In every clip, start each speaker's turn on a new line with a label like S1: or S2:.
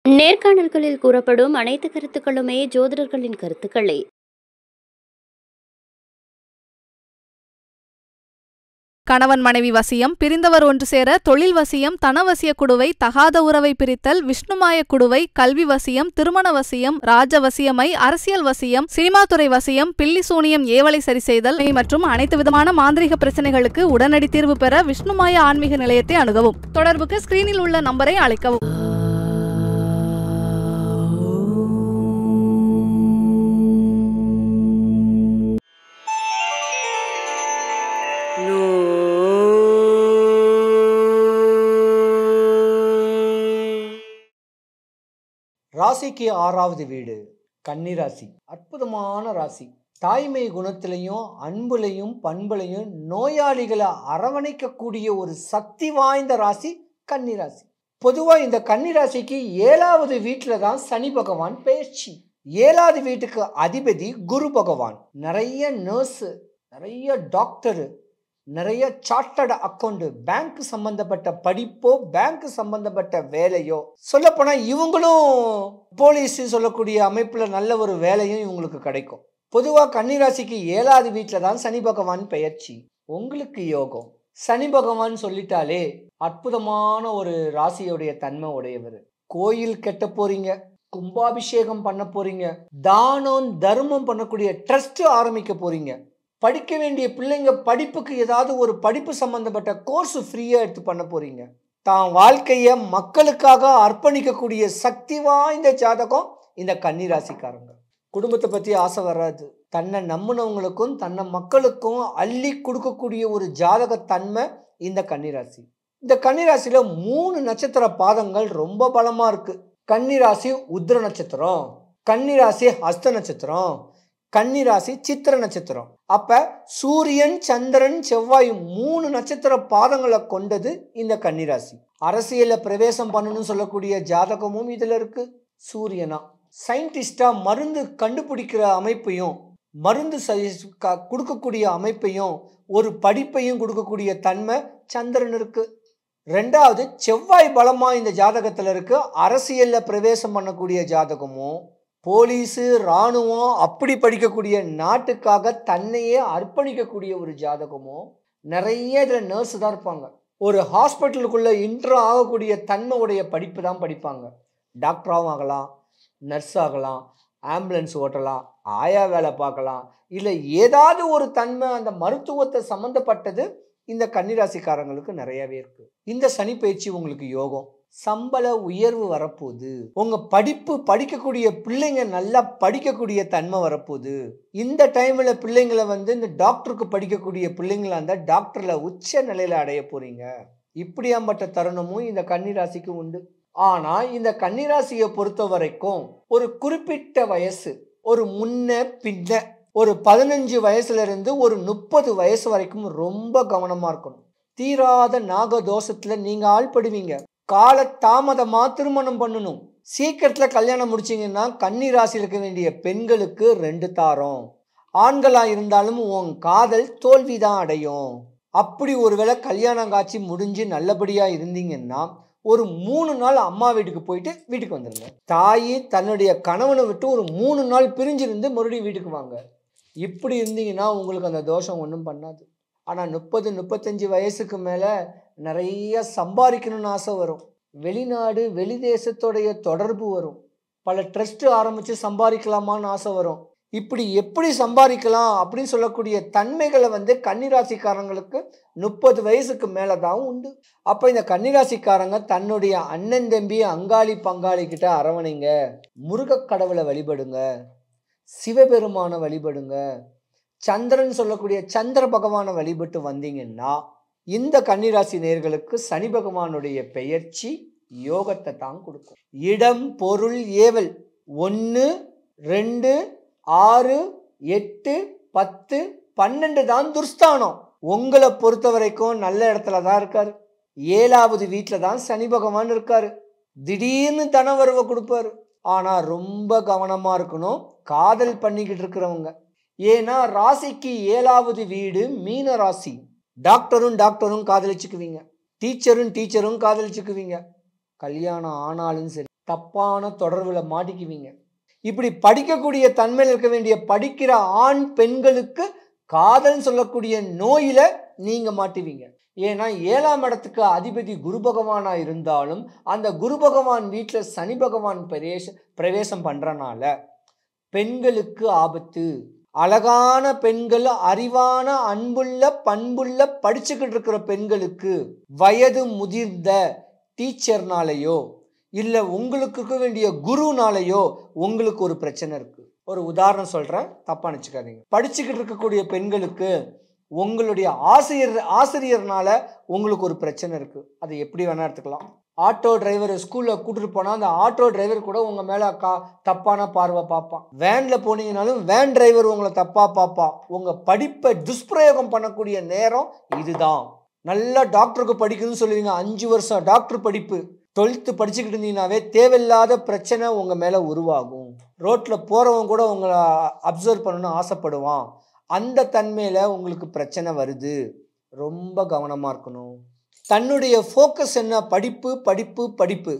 S1: நேர்காணல்களில் கூறப்படும் அனைத்து கருத்துக்களுமே ஜோதிடர்களின் கருத்துக்களே.
S2: கணவன் மனைவி வசியம், பிரிந்தவர் ஒன்று சேர, தொழில் வசியம், தனவசிய குடுவை, தகாத உறவை பிரித்தல், விஷ்ணுமாய குடுவை, கல்வி வசியம், திருமண வசியம், ராஜ வசியமை, அரசியல் வசியம், சினிமாத்துறை வசியம், பில்லி சூனியம், ஏவலை சரி செய்தல் மற்றும் அனைத்து விதமான மாந்திரிக பிரச்சனைகளுக்கு உடனடி தீர்வு பெற விஷ்ணுமாய ஆன்மீக நிலையத்தை அணுகவும். தொடர்புக்கு ஸ்கிரீனில் உள்ள நம்பரை அழைக்கவும்.
S3: ராசிக்கு 6வது வீடு கன்னி ராசி. அற்புதமான ராசி. தாய்மை குணத்திலையும் அன்புலையும் பண்புலையும் நோயாளிகளை அரவணைக்கக்கூடிய ஒரு சக்தி வாய்ந்த ராசி கன்னி ராசி. பொதுவாக இந்த கன்னி ராசிக்கு 7வது வீட்டில் தான் சனி பகவான் பெயர்ச்சி. 7வது வீட்டுக்கு அதிபதி குரு பகவான். நிறைய நர்ஸு, நிறைய டாக்டரு, நிறைய சார்ட்டர்டு அக்கௌண்ட், பேங்க் சம்பந்தப்பட்ட படிப்போ பேங்க் சம்பந்தப்பட்ட வேலையோ, சொல்லப்போனா இவங்களும் போலீஸ் சொல்லக்கூடிய அமைப்புல நல்ல ஒரு வேலையும் இவங்களுக்கு கிடைக்கும். பொதுவாக கன்னிராசிக்கு 7வது வீட்டில் தான் சனி பகவான் பெயர்ச்சி. உங்களுக்கு யோகம். சனி பகவான் சொல்லிட்டாலே அற்புதமான ஒரு ராசியுடைய தன்மை உடையவர். கோயில் கட்ட போறீங்க, கும்பாபிஷேகம் பண்ண போறீங்க, தானம் தர்மம் பண்ணக்கூடிய ட்ரஸ்ட் ஆரம்பிக்க போறீங்க, படிக்க வேண்டிய பிள்ளைங்க படிப்புக்கு ஏதாவது ஒரு படிப்பு சம்பந்தப்பட்ட கோர்ஸ் ஃப்ரீயா எடுத்து பண்ண போறீங்க. தான் வாழ்க்கையை மக்களுக்காக அர்ப்பணிக்கக்கூடிய சக்தி வாய்ந்த ஜாதகம் இந்த கன்னிராசிக்காரங்க. குடும்பத்தை பத்தி ஆசை வராது. தன்னை நம்பினவங்களுக்கும் தன்னை மக்களுக்கும் அள்ளி கொடுக்கக்கூடிய ஒரு ஜாதக தன்மை இந்த கன்னிராசி. இந்த கன்னிராசியில 3 நட்சத்திர பாதங்கள் ரொம்ப பலமா இருக்கு. கன்னிராசி உத்திர நட்சத்திரம், கன்னிராசி ஹஸ்த நட்சத்திரம், கன்னிராசி சித்திர நட்சத்திரம். அப்ப சூரியன், சந்திரன், செவ்வாய் 3 நட்சத்திர பாதங்களை கொண்டது இந்த கன்னிராசி. அரசியல பிரவேசம் பண்ணணும்னு சொல்லக்கூடிய ஜாதகமும் இதுல இருக்கு. சூரியனா சயின்டிஸ்டா மருந்து கண்டுபிடிக்கிற அமைப்பையும், மருந்து கொடுக்கக்கூடிய அமைப்பையும், ஒரு படிப்பையும் கொடுக்கக்கூடிய தன்மை சந்திரன் இருக்கு. 2வது செவ்வாய் பலமா இந்த ஜாதகத்துல இருக்கு. அரசியல்ல பிரவேசம் பண்ணக்கூடிய ஜாதகமும், போலீஸு, இராணுவம் அப்படி படிக்கக்கூடிய, நாட்டுக்காக தன்னையே அர்ப்பணிக்கக்கூடிய ஒரு ஜாதகமும் நிறைய இதில் நர்ஸு தான் இருப்பாங்க. ஒரு ஹாஸ்பிட்டலுக்குள்ளே இன்ட்ரோ ஆகக்கூடிய தன்மை உடைய படிப்பு தான் படிப்பாங்க. டாக்டராகவும் ஆகலாம், நர்ஸ் ஆகலாம், ஆம்புலன்ஸ் ஓட்டலாம், ஆயா வேலை பார்க்கலாம், இல்லை ஏதாவது ஒரு தன்மை அந்த மருத்துவத்தை சம்மந்தப்பட்டது இந்த கன்னிராசிக்காரங்களுக்கு நிறையவே இருக்கு. இந்த சனி பயிற்சி உங்களுக்கு யோகம். சம்பள உயர்வு வரப்போகுது. உங்க படிக்கக்கூடிய பிள்ளைங்க நல்லா படிக்கக்கூடிய தன்மை வரப்போகுது. இந்த டைம்ல பிள்ளைங்களை இந்த டாக்டருக்கு படிக்கக்கூடிய பிள்ளைங்களா இருந்தா டாக்டர்ல உச்ச நிலையில அடைய போறீங்க. இப்படியாம்பட்ட தருணமும் இந்த கன்னிராசிக்கு உண்டு. ஆனா இந்த கன்னிராசியை பொறுத்த வரைக்கும் ஒரு குறிப்பிட்ட வயசு, ஒரு முன்ன பின்ன, ஒரு 15 வயசுல இருந்து ஒரு 30 வயசு வரைக்கும் ரொம்ப கவனமா இருக்கணும். தீராத நாகதோஷத்துல நீங்க ஆள்படுவீங்க. கால தாமதமா திருமணம் பண்ணணும். சீக்கிரத்துல கல்யாணம் முடிச்சிங்கன்னா கன்னிராசியில் இருக்க வேண்டிய பெண்களுக்கு 2 தாரம். ஆண்களா இருந்தாலும் உன் காதல் தோல்விதான் அடையும். அப்படி ஒருவேளை கல்யாணம் காட்சி முடிஞ்சு நல்லபடியா இருந்தீங்கன்னா ஒரு 3 நாள் அம்மா வீட்டுக்கு போயிட்டு வீட்டுக்கு வந்துருங்க. தாயி தன்னுடைய கணவனை விட்டு ஒரு 3 நாள் பிரிஞ்சிருந்து மறுபடியும் வீட்டுக்கு வாங்க. இப்படி இருந்தீங்கன்னா உங்களுக்கு அந்த தோஷம் ஒன்றும் பண்ணாது. ஆனால் 30-35 வயசுக்கு மேலே நிறைய சம்பாதிக்கணும்னு ஆசை வரும். வெளிநாடு வெளி தேசத்தோடைய தொடர்பு வரும். பல ட்ரஸ்ட் ஆரம்பித்து சம்பாதிக்கலாமான்னு ஆசை வரும். இப்படி எப்படி சம்பாதிக்கலாம் அப்படின்னு சொல்லக்கூடிய தன்மைகளை கன்னிராசிக்காரங்களுக்கு 30 வயசுக்கு மேலே தான் உண்டு. அப்போ இந்த கன்னிராசிக்காரங்க தன்னுடைய அண்ணன் தம்பி அங்காளி பங்காளிக்கிட்ட அரவணைங்க. முருகக் கடவுளை வழிபடுங்க, சிவபெருமான வழிபடுங்க, சந்திரன் சொல்லக்கூடிய சந்திர பகவானை வழிபட்டு வந்தீங்கன்னா இந்த கன்னிராசி நேயர்களுக்கு சனி பகவானுடைய பெயர்ச்சி யோகத்தை தான் கொடுக்கும். இடம் பொருள் ஏவல் 1, 2, 6, 8, 10, 12 தான் துர்ஸ்தானம். உங்களை பொறுத்த வரைக்கும் நல்ல இடத்துல தான் இருக்காரு. 7வது வீட்டில் தான் சனி பகவான் இருக்காரு. திடீர்னு தனவரவை கொடுப்பாரு. ஆனா ரொம்ப கவனமா இருக்கணும் காதல் பண்ணிக்கிட்டு இருக்கிறவங்க. ஏன்னா ராசிக்கு 7வது வீடு மீன ராசி. டாக்டரும் காதலிச்சுக்குவீங்க, டீச்சரும் காதலிச்சுக்குவீங்க. கல்யாணம் ஆனாலும் சரி, தப்பான தொடர்பில் மாட்டிக்குவீங்க. இப்படி படிக்கக்கூடிய தன்மையில் இருக்க வேண்டிய படிக்கிற ஆண் பெண்களுக்கு காதல் சொல்லக்கூடிய நோயில நீங்க மாட்டுவீங்க. ஏன்னா 7ஆம் இடத்துக்கு அதிபதி குரு பகவானா இருந்தாலும் அந்த குரு பகவான் வீட்டில் சனி பகவான் பிரவேசம் பண்றனால பெண்களுக்கு ஆபத்து. அழகான பெண்கள், அறிவான, அன்புள்ள, பண்புள்ள, படிச்சுக்கிட்டு இருக்கிற பெண்களுக்கு வயது முதிர்ந்த டீச்சர்னாலேயோ இல்ல உங்களுக்கு இருக்க வேண்டிய குருனாலேயோ உங்களுக்கு ஒரு பிரச்சனை இருக்கு. ஒரு உதாரணம் சொல்றேன், தப்பா நினைச்சுக்காதீங்க. படிச்சுக்கிட்டு இருக்கக்கூடிய பெண்களுக்கு உங்களுடைய ஆசிரியர்னால உங்களுக்கு ஒரு பிரச்சனை இருக்கு. அது எப்படி வேணா எடுத்துக்கலாம். ஆட்டோ டிரைவர் ஸ்கூல்ல கூட்டிட்டு போனா அந்த ஆட்டோ டிரைவர் கூட உங்க மேல தப்பான பார்வை பார்ப்பான். வேன்ல போனீங்கன்னாலும் வேன் டிரைவர் உங்களை தப்பா பார்ப்பான். உங்க படிப்பை துஷ்பிரயோகம் பண்ணக்கூடிய நேரம் இதுதான். நல்லா டாக்டருக்கு படிக்கணும்னு சொல்லுவீங்க, 5 வருஷம் டாக்டர் படிப்பு, 12th படிச்சுக்கிட்டு இருந்தீங்கன்னாவே தேவையில்லாத பிரச்சனை உங்க மேல உருவாகும். ரோட்ல போறவங்க கூட உங்களை அப்சர்வ் பண்ணணும்னு ஆசைப்படுவான். அந்த தன்மையில உங்களுக்கு பிரச்சனை வருது. ரொம்ப கவனமா இருக்கணும். தன்னுடைய ஃபோக்கஸ் என்ன? படிப்பு படிப்பு படிப்பு.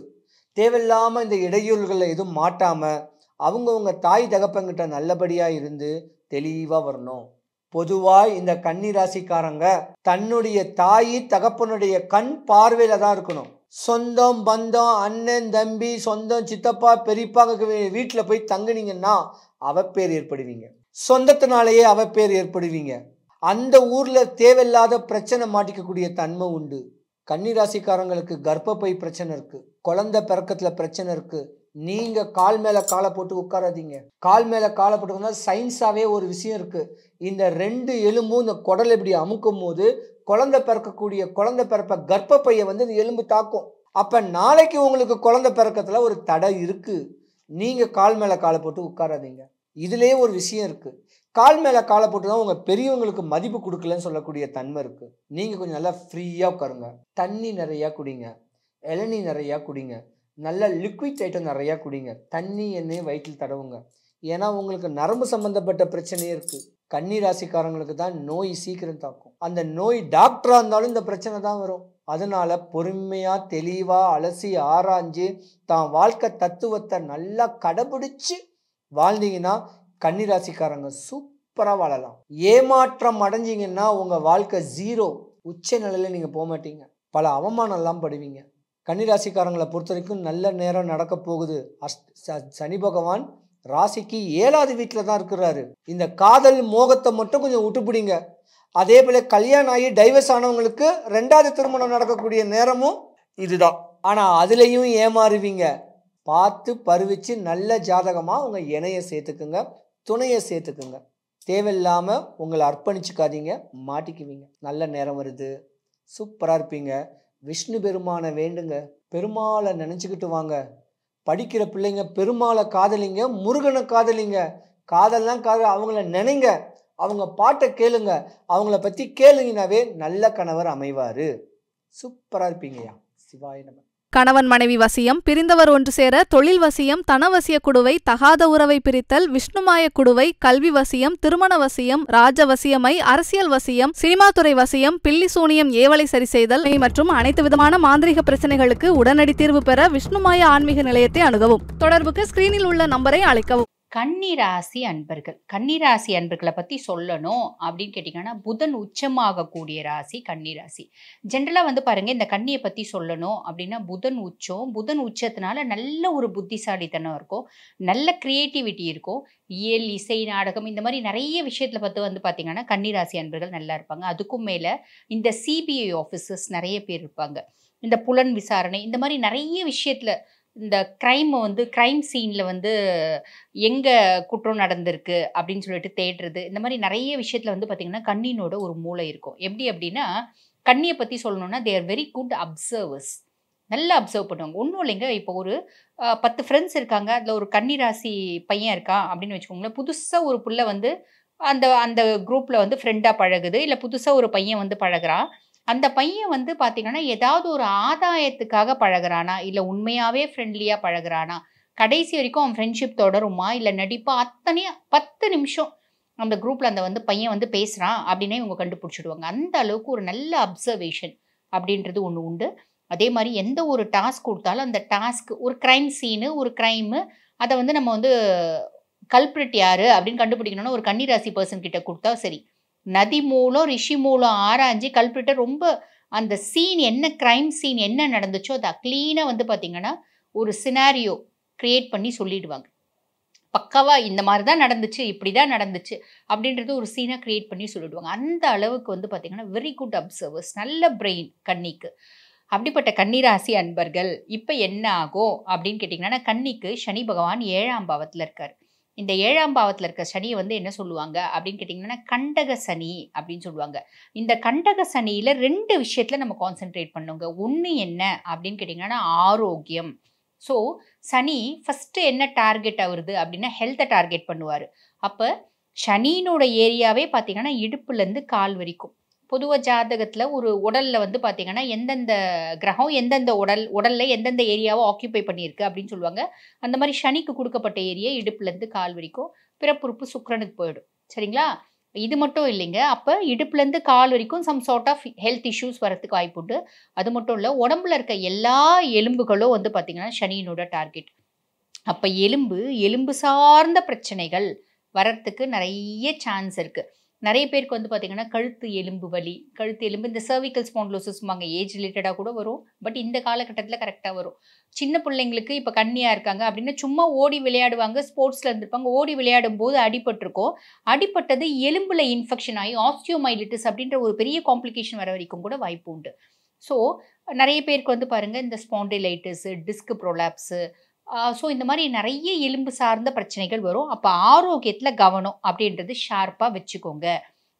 S3: தேவையில்லாமல் இந்த இடையூறுகளில் எதுவும் மாட்டாமல் அவங்கவுங்க தாய் தகப்பங்கிட்ட நல்லபடியாக இருந்து தெளிவாக வரணும். பொதுவாக இந்த கன்னி ராசிக்காரங்க தன்னுடைய தாய் தகப்பனுடைய கண் பார்வையில் தான் இருக்கணும். சொந்தம் பந்தம், அண்ணன் தம்பி, சொந்தம் சித்தப்பா பெரியப்பா வீட்டில் போய் தங்குனீங்கன்னா அவப்பேர் ஏற்படுவீங்க. சொந்தத்தினாலேயே அவப்பேர் ஏற்படுவீங்க. அந்த ஊரில் தேவையில்லாத பிரச்சனை மாட்டிக்கக்கூடிய தன்மை உண்டு. கன்னிராசிக்காரங்களுக்கு கர்ப்பப்பை பிரச்சனை இருக்கு, குழந்தை பிறக்கத்தில் பிரச்சனை இருக்கு. நீங்க கால் மேல காலை போட்டு உட்காராதீங்க. கால் மேல காலை போட்டு சயின்ஸாவே ஒரு விஷயம் இருக்கு. இந்த 2 எலும்பும் இந்த குடல் இப்படி அமுக்கும் போது குழந்தை பிறப்ப கர்ப்பப்பையை இந்த எலும்பு தாக்கும். அப்ப நாளைக்கு உங்களுக்கு குழந்தை பிறக்கத்துல ஒரு தடை இருக்கு. நீங்க கால் மேல காலை போட்டு உட்காராதீங்க. இதுலயே ஒரு விஷயம் இருக்கு. கால் மேலே காலை போட்டு தான் உங்கள் பெரியவங்களுக்கு மதிப்பு கொடுக்கலன்னு சொல்லக்கூடிய தன்மை இருக்குது. நீங்கள் கொஞ்சம் நல்லா ஃப்ரீயாக உட்காருங்க. தண்ணி நிறையா குடிங்க, இளநீ நிறையா குடிங்க, நல்ல லிக்விட் ஐட்டம் நிறையா குடிங்க. தண்ணி எண்ணெய் வயிற்றில் தடவுங்க. ஏன்னா உங்களுக்கு நரம்பு சம்மந்தப்பட்ட பிரச்சனையே இருக்குது. கன்னி ராசிக்காரங்களுக்கு தான் நோய் சீக்கிரம் தாக்கும். அந்த நோய் டாக்டராக இருந்தாலும் இந்த பிரச்சனை தான் வரும். அதனால பொறுமையாக தெளிவாக அலசி ஆராய்ஞ்சு தான் வாழ்க்கை தத்துவத்தை நல்லா கடைபிடிச்சு வாழ்ந்தீங்கன்னா கன்னிராசிக்காரங்க சூப்பராக வாழலாம். ஏமாற்றம் அடைஞ்சிங்கன்னா உங்கள் வாழ்க்கை 0, உச்ச நிலையில் நீங்கள் போக மாட்டீங்க. பல அவமானம்லாம் படுவீங்க. கன்னிராசிக்காரங்களை பொறுத்த வரைக்கும் நல்ல நேரம் நடக்க போகுது. சனி பகவான் ராசிக்கு 7வது வீட்டில் தான் இருக்கிறாரு. இந்த காதல் மோகத்தை மட்டும் கொஞ்சம் விட்டுப்பிடிங்க. அதே போல கல்யாணம் ஆகி டைவர்ஸ் ஆனவங்களுக்கு 2வது திருமணம் நடக்கக்கூடிய நேரமும் இதுதான். ஆனால் அதுலேயும் ஏமாறுவீங்க. பார்த்து பருவிச்சு நல்ல ஜாதகமாக உங்கள் இணையை சேர்த்துக்குங்க, துணையை சேர்த்துக்குங்க. தேவையில்லாமல் உங்களை அர்ப்பணிச்சுக்காதீங்க, மாட்டிக்குவீங்க. நல்ல நேரம் வருது, சூப்பராக இருப்பீங்க. விஷ்ணு பெருமானை வேண்டுங்க, பெருமாளை நினச்சிக்கிட்டு வாங்க. படிக்கிற பிள்ளைங்க பெருமாளை காதலிங்க, முருகனை காதலிங்க. காதல்லாம் அவங்கள நினைங்க, அவங்க பாட்டை கேளுங்க, அவங்கள பற்றி கேளுங்கனாவே நல்ல கணவர் அமைவார். சூப்பராக இருப்பீங்கய்யா. சிவாய நம.
S2: கணவன் மனைவி வசியம், பிரிந்தவர் ஒன்று சேர, தொழில் வசியம், தனவசிய குடுவை, தகாத உறவை பிரித்தல், விஷ்ணுமாய குடுவை, கல்வி வசியம், திருமண வசியம், ராஜ வசியமை, அரசியல் வசியம், சினிமாத்துறை வசியம், பில்லி சூனியம், ஏவலை சரி செய்தல் மற்றும் அனைத்து விதமான மாந்திரிக பிரச்சனைகளுக்கு உடனடி தீர்வு பெற விஷ்ணுமாய ஆன்மீக நிலையத்தை அணுகவும். தொடர்புக்கு ஸ்கிரீனில் உள்ள நம்பரை அழைக்கவும்.
S4: கன்னிராசி அன்பர்களை பற்றி சொல்லணும் அப்படின்னு கேட்டிங்கன்னா, புதன் உச்சமாகக்கூடிய ராசி கன்னிராசி. ஜென்ரலாக பாருங்கள், இந்த கன்னியை பற்றி சொல்லணும் அப்படின்னா புதன் உச்சத்தினால நல்ல ஒரு புத்திசாலித்தனம் இருக்கும், நல்ல க்ரியேட்டிவிட்டி இருக்கும். இயல், இசை, நாடகம் இந்த மாதிரி நிறைய விஷயத்தில் பார்த்தீங்கன்னா கன்னிராசி அன்பர்கள் நல்லா இருப்பாங்க. அதுக்கும் மேலே இந்த சிபிஐ ஆஃபீஸர்ஸ் நிறைய பேர் இருப்பாங்க. இந்த புலன் விசாரணை இந்த மாதிரி நிறைய விஷயத்தில், இந்த க்ரைம் சீனில் எங்கே குற்றம் நடந்திருக்கு அப்படின்னு சொல்லிட்டு தேடுறது, இந்த மாதிரி நிறைய விஷயத்தில் பார்த்திங்கன்னா கண்ணினோட ஒரு மூளை இருக்கும். எப்படி அப்படின்னா, கண்ணியை பற்றி சொல்லணுன்னா they are very good observers. நல்லா அப்சர்வ் பண்ணுவாங்க. ஒன்றும் இல்லைங்க, இப்போ ஒரு 10 ஃப்ரெண்ட்ஸ் இருக்காங்க, அதில் ஒரு கன்னிராசி பையன் இருக்கான் அப்படின்னு வச்சுக்கோங்களேன். புதுசாக ஒரு புள்ள அந்த அந்த குரூப்பில் ஃப்ரெண்டாக பழகுது, இல்லை புதுசாக ஒரு பையன் பழகுறான். அந்த பையன் பார்த்தீங்கன்னா ஏதாவது ஒரு ஆதாயத்துக்காக பழகுறானா, இல்லை உண்மையாகவே ஃப்ரெண்ட்லியாக பழகுறானா, கடைசி வரைக்கும் அவன் ஃப்ரெண்ட்ஷிப் தொடருமா, இல்லை நடிப்பா, அத்தனையும் 10 நிமிஷம் அந்த குரூப்பில் அந்த பையன் பேசுகிறான் அப்படின்னே இவங்க கண்டுபிடிச்சிடுவாங்க. அந்த அளவுக்கு ஒரு நல்ல அப்சர்வேஷன் அப்படின்றது ஒன்று உண்டு. அதே மாதிரி எந்த ஒரு டாஸ்க் கொடுத்தாலும் அந்த டாஸ்க் ஒரு கிரைம் சீனு, ஒரு கிரைமு, அதை வந்து நம்ம வந்து கல்பிரிட் யாரு அப்படின்னு கண்டுபிடிக்கணும்னா ஒரு கன்னிராசி பர்சன் கிட்ட கொடுத்தா சரி. நதி மூலம் ரிஷி மூலம் ஆராய்ஞ்சு கல்பிரிட்டை ரொம்ப அந்த சீன் என்ன கிரைம் சீன் என்ன நடந்துச்சோ அதை க்ளீனாக வந்து பார்த்தீங்கன்னா ஒரு சினாரியோ கிரியேட் பண்ணி சொல்லிடுவாங்க. பக்காவா இந்த மாதிரி தான் நடந்துச்சு, இப்படி தான் நடந்துச்சு அப்படின்றது ஒரு சீனாக கிரியேட் பண்ணி சொல்லிடுவாங்க. அந்த அளவுக்கு வந்து பார்த்தீங்கன்னா வெரி குட் அப்சர்வர்ஸ், நல்ல பிரெயின் கன்னிக்கு. அப்படிப்பட்ட கன்னிராசி அன்பர்கள் இப்போ என்ன ஆகும் அப்படின்னு கேட்டிங்கன்னா, கன்னிக்கு சனி பகவான் 7ஆம் பாவத்தில் இருக்கார். இந்த 7ஆம் பாவத்தில் இருக்க சனியை வந்து என்ன சொல்லுவாங்க அப்படின்னு கேட்டிங்கன்னா கண்டக சனி அப்படின்னு சொல்லுவாங்க. இந்த கண்டக சனியில் 2 விஷயத்தில் நம்ம கான்சென்ட்ரேட் பண்ணுங்க. ஒன்று என்ன அப்படின்னு கேட்டிங்கன்னா ஆரோக்கியம். ஸோ சனி ஃபஸ்ட்டு என்ன டார்கெட் ஆகுது அப்படின்னா ஹெல்த்தை டார்கெட் பண்ணுவார். அப்போ சனியினோட ஏரியாவே பார்த்தீங்கன்னா இடுப்புலேருந்து கால் வரைக்கும். பொதுவாக ஜாதகத்தில் ஒரு உடலில் வந்து பார்த்தீங்கன்னா எந்தெந்த கிரகம் எந்தெந்த உடலில் எந்தெந்த ஏரியாவை ஆக்கியூபை பண்ணியிருக்கு அப்படின்னு சொல்லுவாங்க. அந்த மாதிரி சனிக்கு கொடுக்கப்பட்ட ஏரியா இடுப்புலேருந்து கால் வரைக்கும். பிறப்புறுப்பு சுக்கிரனுக்கு போயிடும். சரிங்களா? இது மட்டும் இல்லைங்க. அப்போ இடுப்புலேருந்து கால் வரைக்கும் some sort of health issues வரத்துக்கு வாய்ப்பு உண்டு. அது மட்டும் இல்லை, உடம்புல இருக்க எல்லா எலும்புகளும் வந்து பார்த்தீங்கன்னா சனியினோட டார்கெட். அப்போ எலும்பு சார்ந்த பிரச்சனைகள் வரத்துக்கு நிறைய சான்ஸ் இருக்குது. நிறைய பேருக்கு வந்து பார்த்தீங்கன்னா கழுத்து எலும்பு வலி, கழுத்து எலும்பு இந்த சர்விக்கல் ஸ்பாண்டிலோசிஸ்மாங்க ஏஜ் ரிலேட்டடாக கூட வரும். பட் இந்த காலகட்டத்தில் கரெக்டாக வரும். சின்ன பிள்ளைங்களுக்கு இப்போ கன்னியாக இருக்காங்க அப்படின்னா சும்மா ஓடி விளையாடுவாங்க, ஸ்போர்ட்ஸில் இருந்திருப்பாங்க, ஓடி விளையாடும் போது அடிபட்டிருக்கும். அடிபட்டது எலும்பில் இன்ஃபெக்ஷன் ஆகி ஆஸ்டியோமைலிட்டிஸ் அப்படின்ற ஒரு பெரிய காம்ப்ளிகேஷன் வர வரைக்கும் கூட வாய்ப்பு உண்டு. ஸோ நிறைய பேருக்கு வந்து பாருங்கள் இந்த ஸ்பாண்டிலைட்டிஸு, டிஸ்க் ப்ரோலாப்ஸு, ஸோ இந்த மாதிரி நிறைய எலும்பு சார்ந்த பிரச்சனைகள் வரும். அப்போ ஆரோக்கியத்தில் கவனம் அப்படின்றது ஷார்ப்பாக வச்சுக்கோங்க.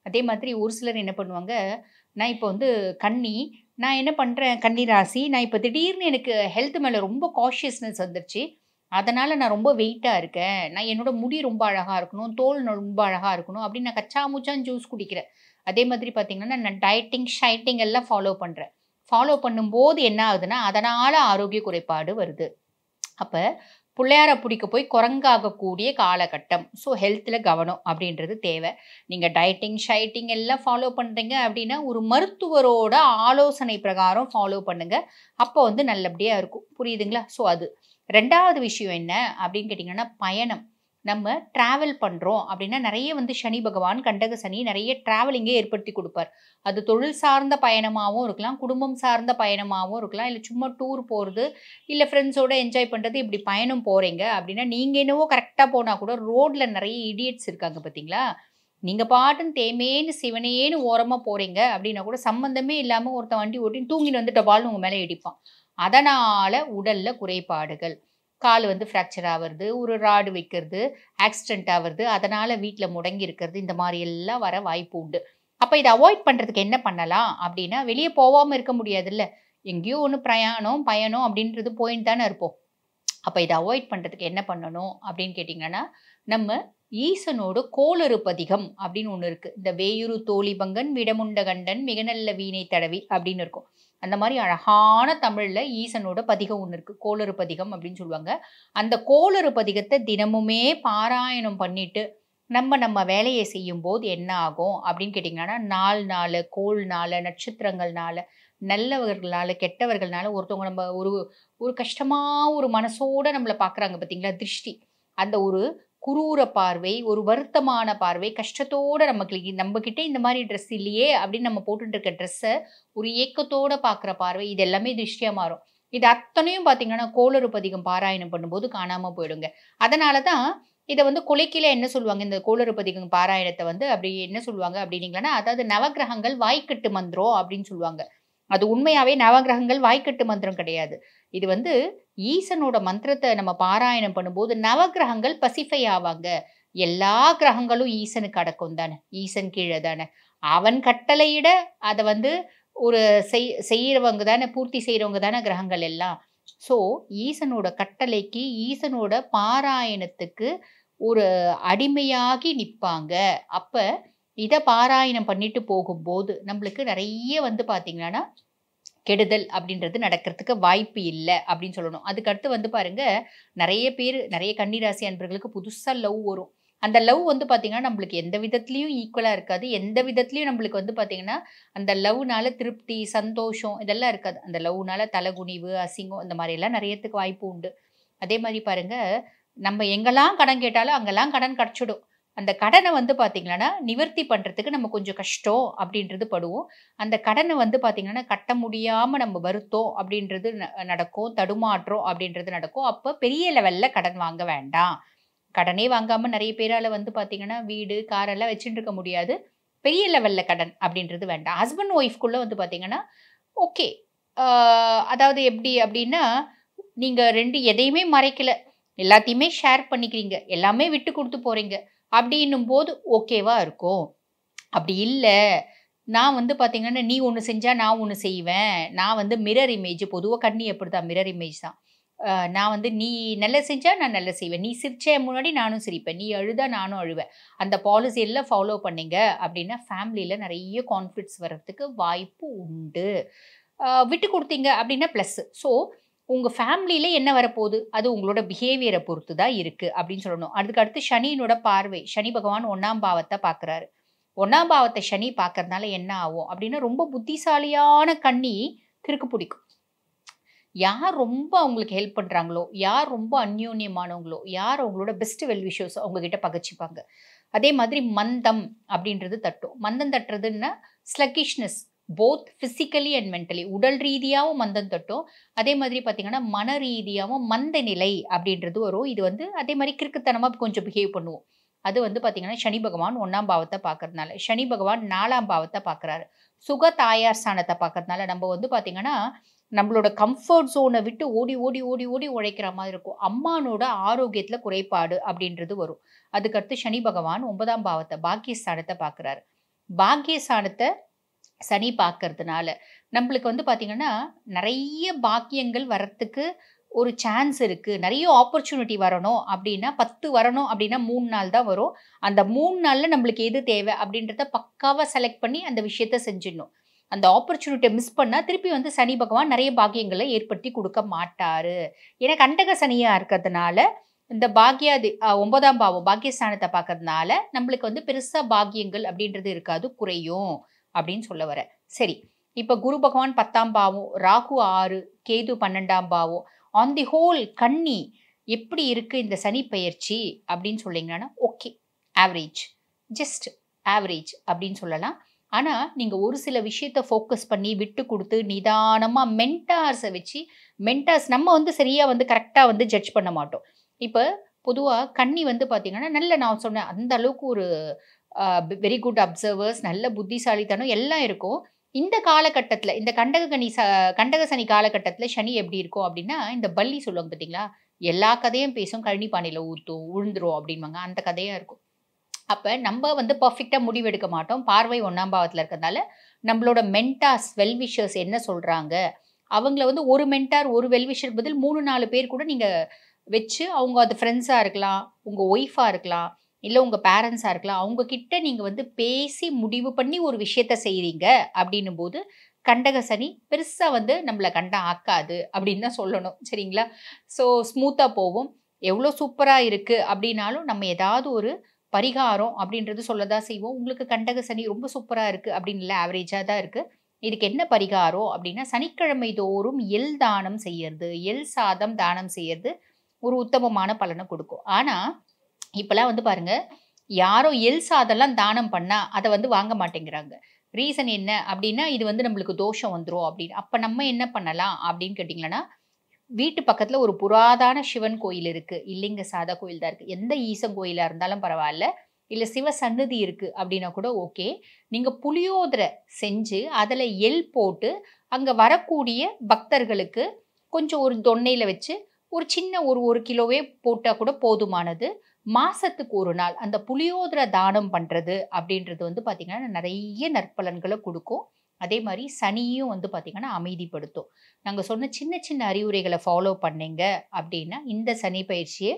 S4: அதே மாதிரி ஒரு சிலர் என்ன பண்ணுவாங்க, நான் இப்போ வந்து நான் என்ன பண்ணுறேன் கன்னி ராசி, நான் இப்போ திடீர்னு எனக்கு ஹெல்த் மேலே ரொம்ப காஷியஸ்னஸ் வந்துருச்சு, அதனால் நான் ரொம்ப வெயிட்டாக இருக்கேன், நான் என்னோட முடி ரொம்ப அழகாக இருக்கணும், தோல் ரொம்ப அழகாக இருக்கணும் அப்படின்னு நான் கச்சா முச்சான் ஜூஸ் குடிக்கிறேன். அதே மாதிரி பார்த்திங்கன்னா நான் டயட்டிங் ஷைட்டிங் எல்லாம் ஃபாலோ பண்ணுறேன். ஃபாலோ பண்ணும்போது என்ன ஆகுதுன்னா அதனால் ஆரோக்கிய குறைபாடு வருது. அப்போ பிள்ளையார பிடிக்க போய் குரங்காகக்கூடிய காலகட்டம். ஸோ ஹெல்த்தில் கவனம் அப்படின்றது தேவை. நீங்கள் டயட்டிங் ஷைட்டிங் எல்லாம் ஃபாலோ பண்ணுறீங்க அப்படின்னா ஒரு மருத்துவரோட ஆலோசனை பிரகாரம் ஃபாலோ பண்ணுங்கள். அப்போ வந்து நல்லபடியாக இருக்கும். புரியுதுங்களா? ஸோ அது 2வது விஷயம் என்ன அப்படின்னு கேட்டிங்கன்னா பயணம். நம்ம ட்ராவல் பண்ணுறோம் அப்படின்னா நிறைய வந்து சனி பகவான் கண்டக சனி நிறைய ட்ராவலிங்கே ஏற்படுத்தி கொடுப்பார். அது தொழில் சார்ந்த பயணமாகவும் இருக்கலாம், குடும்பம் சார்ந்த பயணமாகவும் இருக்கலாம், இல்லை சும்மா டூர் போகிறது, இல்லை ஃப்ரெண்ட்ஸோடு என்ஜாய் பண்ணுறது. இப்படி பயணம் போகிறீங்க அப்படின்னா நீங்கள் என்னவோ கரெக்டாக போனால் கூட ரோட்டில் நிறைய இடியட்ஸ் இருக்காங்க பார்த்தீங்களா? நீங்கள் பாட்டுன்னு தேமேன்னு சிவனேன்னு ஓரமாக போகிறீங்க அப்படின்னா கூட சம்மந்தமே இல்லாமல் ஒருத்தன் வண்டி ஓட்டின்னு தூங்கிட்டு வந்து டபால்னு உங்கள் மேலே இடிப்பான். அதனால் உடலில் குறைபாடுகள், கால் வந்து ஃப்ராக்சர் ஆகிறது, ஒரு ராடு வைக்கிறது, ஆக்சிடென்ட் ஆகிறது, அதனால் வீட்டில் முடங்கி இருக்கிறது, இந்த மாதிரி எல்லாம் வர வாய்ப்பு உண்டு. அப்போ இதை அவாய்ட் பண்ணுறதுக்கு என்ன பண்ணலாம் அப்படின்னா, வெளியே போகாமல் இருக்க முடியாதுல்ல, எங்கேயோ ஒன்று பயணம் அப்படின்றது போயின்னு தானே இருப்போம். அப்போ இதை அவாய்ட் பண்ணுறதுக்கு என்ன பண்ணணும் அப்படின்னு கேட்டிங்கன்னா, நம்ம ஈசனோட கோளறு பதிகம் அப்படின்னு ஒன்று இருக்குது. இந்த வேயுரு தோழிபங்கன் விடமுண்ட கண்டன் மிக நல்ல வீணை தடவி அப்படின்னு இருக்கும். அந்த மாதிரி அழகான தமிழில் ஈசனோட பதிகம் ஒன்று இருக்குது, கோளறு பதிகம் அப்படின்னு சொல்லுவாங்க. அந்த கோளறு பதிகத்தை தினமுமே பாராயணம் பண்ணிட்டு நம்ம வேலையை செய்யும்போது என்ன ஆகும் அப்படின்னு கேட்டிங்கன்னா, கோள்னால நட்சத்திரங்கள்னால நல்லவர்களால் கெட்டவர்கள்னால ஒருத்தவங்க நம்ம ஒரு கஷ்டமாக ஒரு மனசோடு நம்மளை பார்க்குறாங்க பார்த்தீங்களா, திருஷ்டி, அந்த ஒரு குரூர பார்வை, ஒரு வருத்தமான பார்வை, கஷ்டத்தோடு நம்மக்கிட்ட இந்த மாதிரி ட்ரெஸ் இல்லையே அப்படின்னு நம்ம போட்டுட்டு இருக்க ட்ரெஸ்ஸை ஒரு ஏக்கத்தோடு பார்க்குற பார்வை, இது எல்லாமே திருஷ்டியாக மாறும். இது அத்தனையும் பார்த்தீங்கன்னா கோளறு பதிகம் பாராயணம் பண்ணும்போது காணாமல் போயிடுங்க. அதனால தான் இதை வந்து கொலைக்கில என்ன சொல்லுவாங்க, இந்த கோளறு பதிகம் பாராயணத்தை வந்து அப்படி என்ன சொல்லுவாங்க அப்படின்னீங்கன்னா, அதாவது நவகிரகங்கள் வாய்க்கட்டு மந்திரம் அப்படின்னு சொல்லுவாங்க. அது உண்மையாகவே நவகிரகங்கள் வாய்க்கட்டு மந்திரம் கிடையாது. இது வந்து ஈசனோட மந்திரத்தை நம்ம பாராயணம் பண்ணும்போது நவகிரகங்கள் பசிஃபை ஆவாங்க. எல்லா கிரகங்களும் ஈசனுக்கு அடக்கம் தானே, ஈசன் கீழே தானே, அவன் கட்டளையிட அதை வந்து ஒரு செய்கிறவங்க தானே, பூர்த்தி செய்கிறவங்க தானே கிரகங்கள் எல்லாம். ஸோ ஈசனோட கட்டளைக்கு, ஈசனோட பாராயணத்துக்கு ஒரு அடிமையாகி நிற்பாங்க. அப்போ இதை பாராயணம் பண்ணிட்டு போகும்போது நம்மளுக்கு நிறைய வந்து பார்த்திங்கன்னா கெடுதல் அப்படின்றது நடக்கிறதுக்கு வாய்ப்பு இல்லை அப்படின்னு சொல்லணும். அதுக்கடுத்து வந்து பாருங்க, நிறைய கன்னிராசி அன்பர்களுக்கு புதுசாக லவ் வரும். அந்த லவ் வந்து பார்த்தீங்கன்னா நம்மளுக்கு எந்த விதத்துலையும் ஈக்குவலாக இருக்காது. எந்த விதத்துலையும் நம்மளுக்கு வந்து பார்த்தீங்கன்னா அந்த லவ்னால திருப்தி, சந்தோஷம் இதெல்லாம் இருக்காது. அந்த லவ்னால தலகுனிவு, அசிங்கம் இந்த மாதிரியெல்லாம் நிறையத்துக்கு வாய்ப்பு உண்டு. அதே மாதிரி பாருங்க, நம்ம எங்கெல்லாம் கடன் கேட்டாலும் அங்கெல்லாம் கடன் கிடச்சிடும். அந்த கடனை வந்து பார்த்தீங்கன்னா நிவர்த்தி பண்ணுறதுக்கு நம்ம கொஞ்சம் கஷ்டம் அப்படின்றது படுவோம். அந்த கடனை வந்து பார்த்தீங்கன்னா கட்ட முடியாமல் நம்ம வருத்தம் அப்படின்றது நடக்கும். தடுமாற்றம் அப்படின்றது நடக்கும். அப்போ பெரிய லெவலில் கடன் வாங்க வேண்டாம். கடனே வாங்காமல் நிறைய பேரால் வந்து பார்த்தீங்கன்னா வீடு, காரெல்லாம் வச்சுட்டு இருக்க முடியாது. பெரிய லெவலில் கடன் அப்படின்றது வேண்டாம். ஹஸ்பண்ட் ஒய்ஃப்குள்ளே வந்து பார்த்தீங்கன்னா ஓகே. அதாவது எப்படி அப்படின்னா, நீங்கள் 2 எதையுமே மறைக்கல, எல்லாத்தையுமே ஷேர் பண்ணிக்கிறீங்க, எல்லாமே விட்டு கொடுத்து போகிறீங்க அப்படின்னும் போது ஓகேவா இருக்கும். அப்படி இல்லை, நான் வந்து பார்த்தீங்கன்னா நீ ஒன்று செஞ்சால் நான் ஒன்று செய்வேன், நான் வந்து மிரர் இமேஜ், பொதுவாக கண்ணி எப்படி தான் மிரர் இமேஜ் தான். நான் வந்து நீ நல்ல செஞ்சால் நான் நல்ல செய்வேன், நீ சிரிச்ச முன்னாடி நானும் சிரிப்பேன், நீ அழுதா நானும் அழுவேன், அந்த பாலிசி எல்லாம் ஃபாலோ பண்ணிங்க அப்படின்னா ஃபேமிலியில் நிறைய கான்ஃப்ளிக்ட்ஸ் வர்றதுக்கு வாய்ப்பு உண்டு. விட்டு கொடுத்தீங்க அப்படின்னா ப்ளஸ். ஸோ உங்கள் ஃபேமிலியில் என்ன வரப்போகுது, அது உங்களோட பிஹேவியரை பொறுத்து தான் இருக்குது அப்படின்னு சொல்லணும். அதுக்கடுத்து சனியினோட பார்வை, சனி பகவான் 1ஆம் பாவத்தை பார்க்குறாரு. 1ஆம் பாவத்தை சனி பார்க்கறதுனால என்ன ஆகும் அப்படின்னா, ரொம்ப புத்திசாலியான கன்னி கிறுக்கு பிடிக்கும். யார் ரொம்ப அவங்களுக்கு ஹெல்ப் பண்ணுறாங்களோ, யார் ரொம்ப அந்யோன்யமானவங்களோ, யார் அவங்களோட பெஸ்ட் வெல்விஷர்ஸ் அவங்கக்கிட்ட பகச்சிப்பாங்க. அதே மாதிரி மந்தம் அப்படின்றது தட்டும். மந்தம் தட்டுறதுன்னா sluggishness, both physically and mentally. உடல் ரீதியாகவும் மந்தம் தட்டும், அதே மாதிரி பார்த்தீங்கன்னா மன ரீதியாகவும் மந்த நிலை அப்படின்றது வரும். இது வந்து அதே மாதிரி கிறுக்குத்தனமாக கொஞ்சம் பிஹேவ் பண்ணுவோம். அது வந்து பார்த்தீங்கன்னா சனி பகவான் 1ஆம் பாவத்தை பார்க்கறதுனால. சனி பகவான் 4ஆம் பாவத்தை பார்க்குறாரு. சுக தாயார் ஸ்தானத்தை பார்க்கறதுனால நம்ம வந்து பார்த்தீங்கன்னா நம்மளோட கம்ஃபர்ட் ஜோனை விட்டு ஓடி ஓடி ஓடி ஓடி உழைக்கிற மாதிரி இருக்கும். அம்மானோட ஆரோக்கியத்தில் குறைபாடு அப்படின்றது வரும். அதுக்கடுத்து சனி பகவான் 9ஆம் பாவத்தை பாக்கியஸ்தானத்தை பார்க்குறாரு. பாக்கியஸ்தானத்தை சனி பார்க்கறதுனால நம்மளுக்கு வந்து பார்த்தீங்கன்னா நிறைய பாக்கியங்கள் வரத்துக்கு ஒரு சான்ஸ் இருக்குது. நிறைய ஆப்பர்ச்சுனிட்டி வரணும் அப்படின்னா 10 வரணும் அப்படின்னா 3 நாள் தான் வரும். அந்த 3 நாளில் நம்மளுக்கு எது தேவை அப்படின்றத பக்காவாக செலக்ட் பண்ணி அந்த விஷயத்த செஞ்சிடணும். அந்த ஆப்பர்ச்சுனிட்டியை மிஸ் பண்ணால் திருப்பி வந்து சனி பகவான் நிறைய பாக்கியங்களை ஏற்படுத்தி கொடுக்க மாட்டார். ஏன்னா கண்டக சனியாக இருக்கிறதுனால இந்த பாக்கியாதி 9ஆம் பாவம் பாக்கியஸ்தானத்தை பார்க்கறதுனால நம்மளுக்கு வந்து பெருசாக பாக்கியங்கள் அப்படின்றது இருக்காது, குறையும் அப்படின்னு சொல்ல வர. சரி, இப்போ குரு பகவான் 10ஆம் பாவம், ராகு 6, கேது 12ஆம் பாவம். ஆன் தி ஹோல் கன்னி எப்படி இருக்குது இந்த சனி பெயர்ச்சி அப்படின்னு சொல்லிங்கன்னா ஓகே, ஆவரேஜ், ஜஸ்ட் ஆவரேஜ் அப்படின்னு சொல்லலாம். ஆனால் நீங்கள் ஒரு சில விஷயத்தை ஃபோக்கஸ் பண்ணி விட்டு கொடுத்து நிதானமாக மென்டார்ஸை வச்சு, மென்டார்ஸ் நம்ம வந்து சரியாக வந்து கரெக்டாக வந்து ஜட்ஜ் பண்ண மாட்டோம். இப்போ பொதுவாக கன்னி வந்து பார்த்திங்கன்னா நல்ல, நான் சொன்னேன் அந்த அளவுக்கு ஒரு வெரி குட் அப்சர்வர்ஸ், நல்ல புத்திசாலித்தனம் எல்லாம் இருக்கும். இந்த காலகட்டத்தில் இந்த கண்டக சனி காலகட்டத்தில் சனி எப்படி இருக்கும் அப்படின்னா, இந்த பள்ளி சொல்லுவாங்க பார்த்தீங்களா, எல்லா கதையும் பேசும், கழனி பானையில் ஊற்றும் விழுந்துரும் அப்படின்வாங்க, அந்த கதையாக இருக்கும். அப்போ நம்ம வந்து பர்ஃபெக்டாக முடிவெடுக்க மாட்டோம். பார்வை 1ஆம் பாவத்தில் இருக்கிறதுனால நம்மளோட மென்டார்ஸ், வெல்விஷர்ஸ் என்ன சொல்கிறாங்க, அவங்கள வந்து ஒரு மென்டார் ஒரு வெல்விஷர் பதில் 3-4 பேர் கூட நீங்கள் வச்சு, அவங்க அது ஃப்ரெண்ட்ஸாக இருக்கலாம், உங்கள் ஒய்ஃபாக இருக்கலாம், இல்லை உங்கள் பேரண்ட்ஸாக இருக்கலாம், அவங்கக்கிட்ட நீங்கள் வந்து பேசி முடிவு பண்ணி ஒரு விஷயத்த செய்கிறீங்க அப்படின்னும் போது கண்டக சனி பெருசாக வந்து நம்மளை கண்டம் ஆக்காது அப்படின்னு தான் சொல்லணும். சரிங்களா? ஸோ ஸ்மூத்தாக போகும். எவ்வளோ சூப்பராக இருக்குது அப்படின்னாலும் நம்ம ஏதாவது ஒரு பரிகாரம் அப்படின்றது சொல்லதான் செய்வோம். உங்களுக்கு கண்டக சனி ரொம்ப சூப்பராக இருக்குது அப்படின்னு இல்லை, ஆவரேஜாக தான் இருக்குது. இதுக்கு என்ன பரிகாரம் அப்படின்னா, சனிக்கிழமை தோறும் எள் தானம் செய்யறது, எள் சாதம் தானம் செய்யறது ஒரு உத்தமமான பலனை கொடுக்கும். ஆனால் இப்போலாம் வந்து பாருங்க, யாரோ எள் சாதம்லாம் தானம் பண்ணால் அதை வந்து வாங்க மாட்டேங்கிறாங்க. ரீசன் என்ன அப்படின்னா, இது வந்து நம்மளுக்கு தோஷம் வந்துடும் அப்படின்னு. அப்போ நம்ம என்ன பண்ணலாம் அப்படின்னு கேட்டிங்கன்னா, வீட்டு பக்கத்தில் ஒரு புராதான சிவன் கோயில் இருக்குது, இல்லைங்க சாதா கோயில் தான் இருக்குது, எந்த ஈசன் கோயிலாக இருந்தாலும் பரவாயில்ல, இல்லை சிவ சன்னதி இருக்குது அப்படின்னா கூட ஓகே, நீங்கள் புளியோதரை செஞ்சு அதில் எள் போட்டு அங்கே வரக்கூடிய பக்தர்களுக்கு கொஞ்சம் ஒரு தொன்னையில் வச்சு ஒரு சின்ன ஒரு கிலோவே போட்டால் கூட போதுமானது. மாதத்துக்கு ஒரு நாள் அந்த புளியோதரை தானம் பண்ணுறது அப்படின்றது வந்து பார்த்திங்கன்னா நிறைய நற்பலன்களை கொடுக்கும். அதே மாதிரி சனியும் வந்து பார்த்திங்கன்னா அமைதிப்படுத்தும். நாங்கள் சொன்ன சின்ன சின்ன அறிவுரைகளை ஃபாலோ பண்ணிங்க அப்படின்னா இந்த சனி பயிற்சியை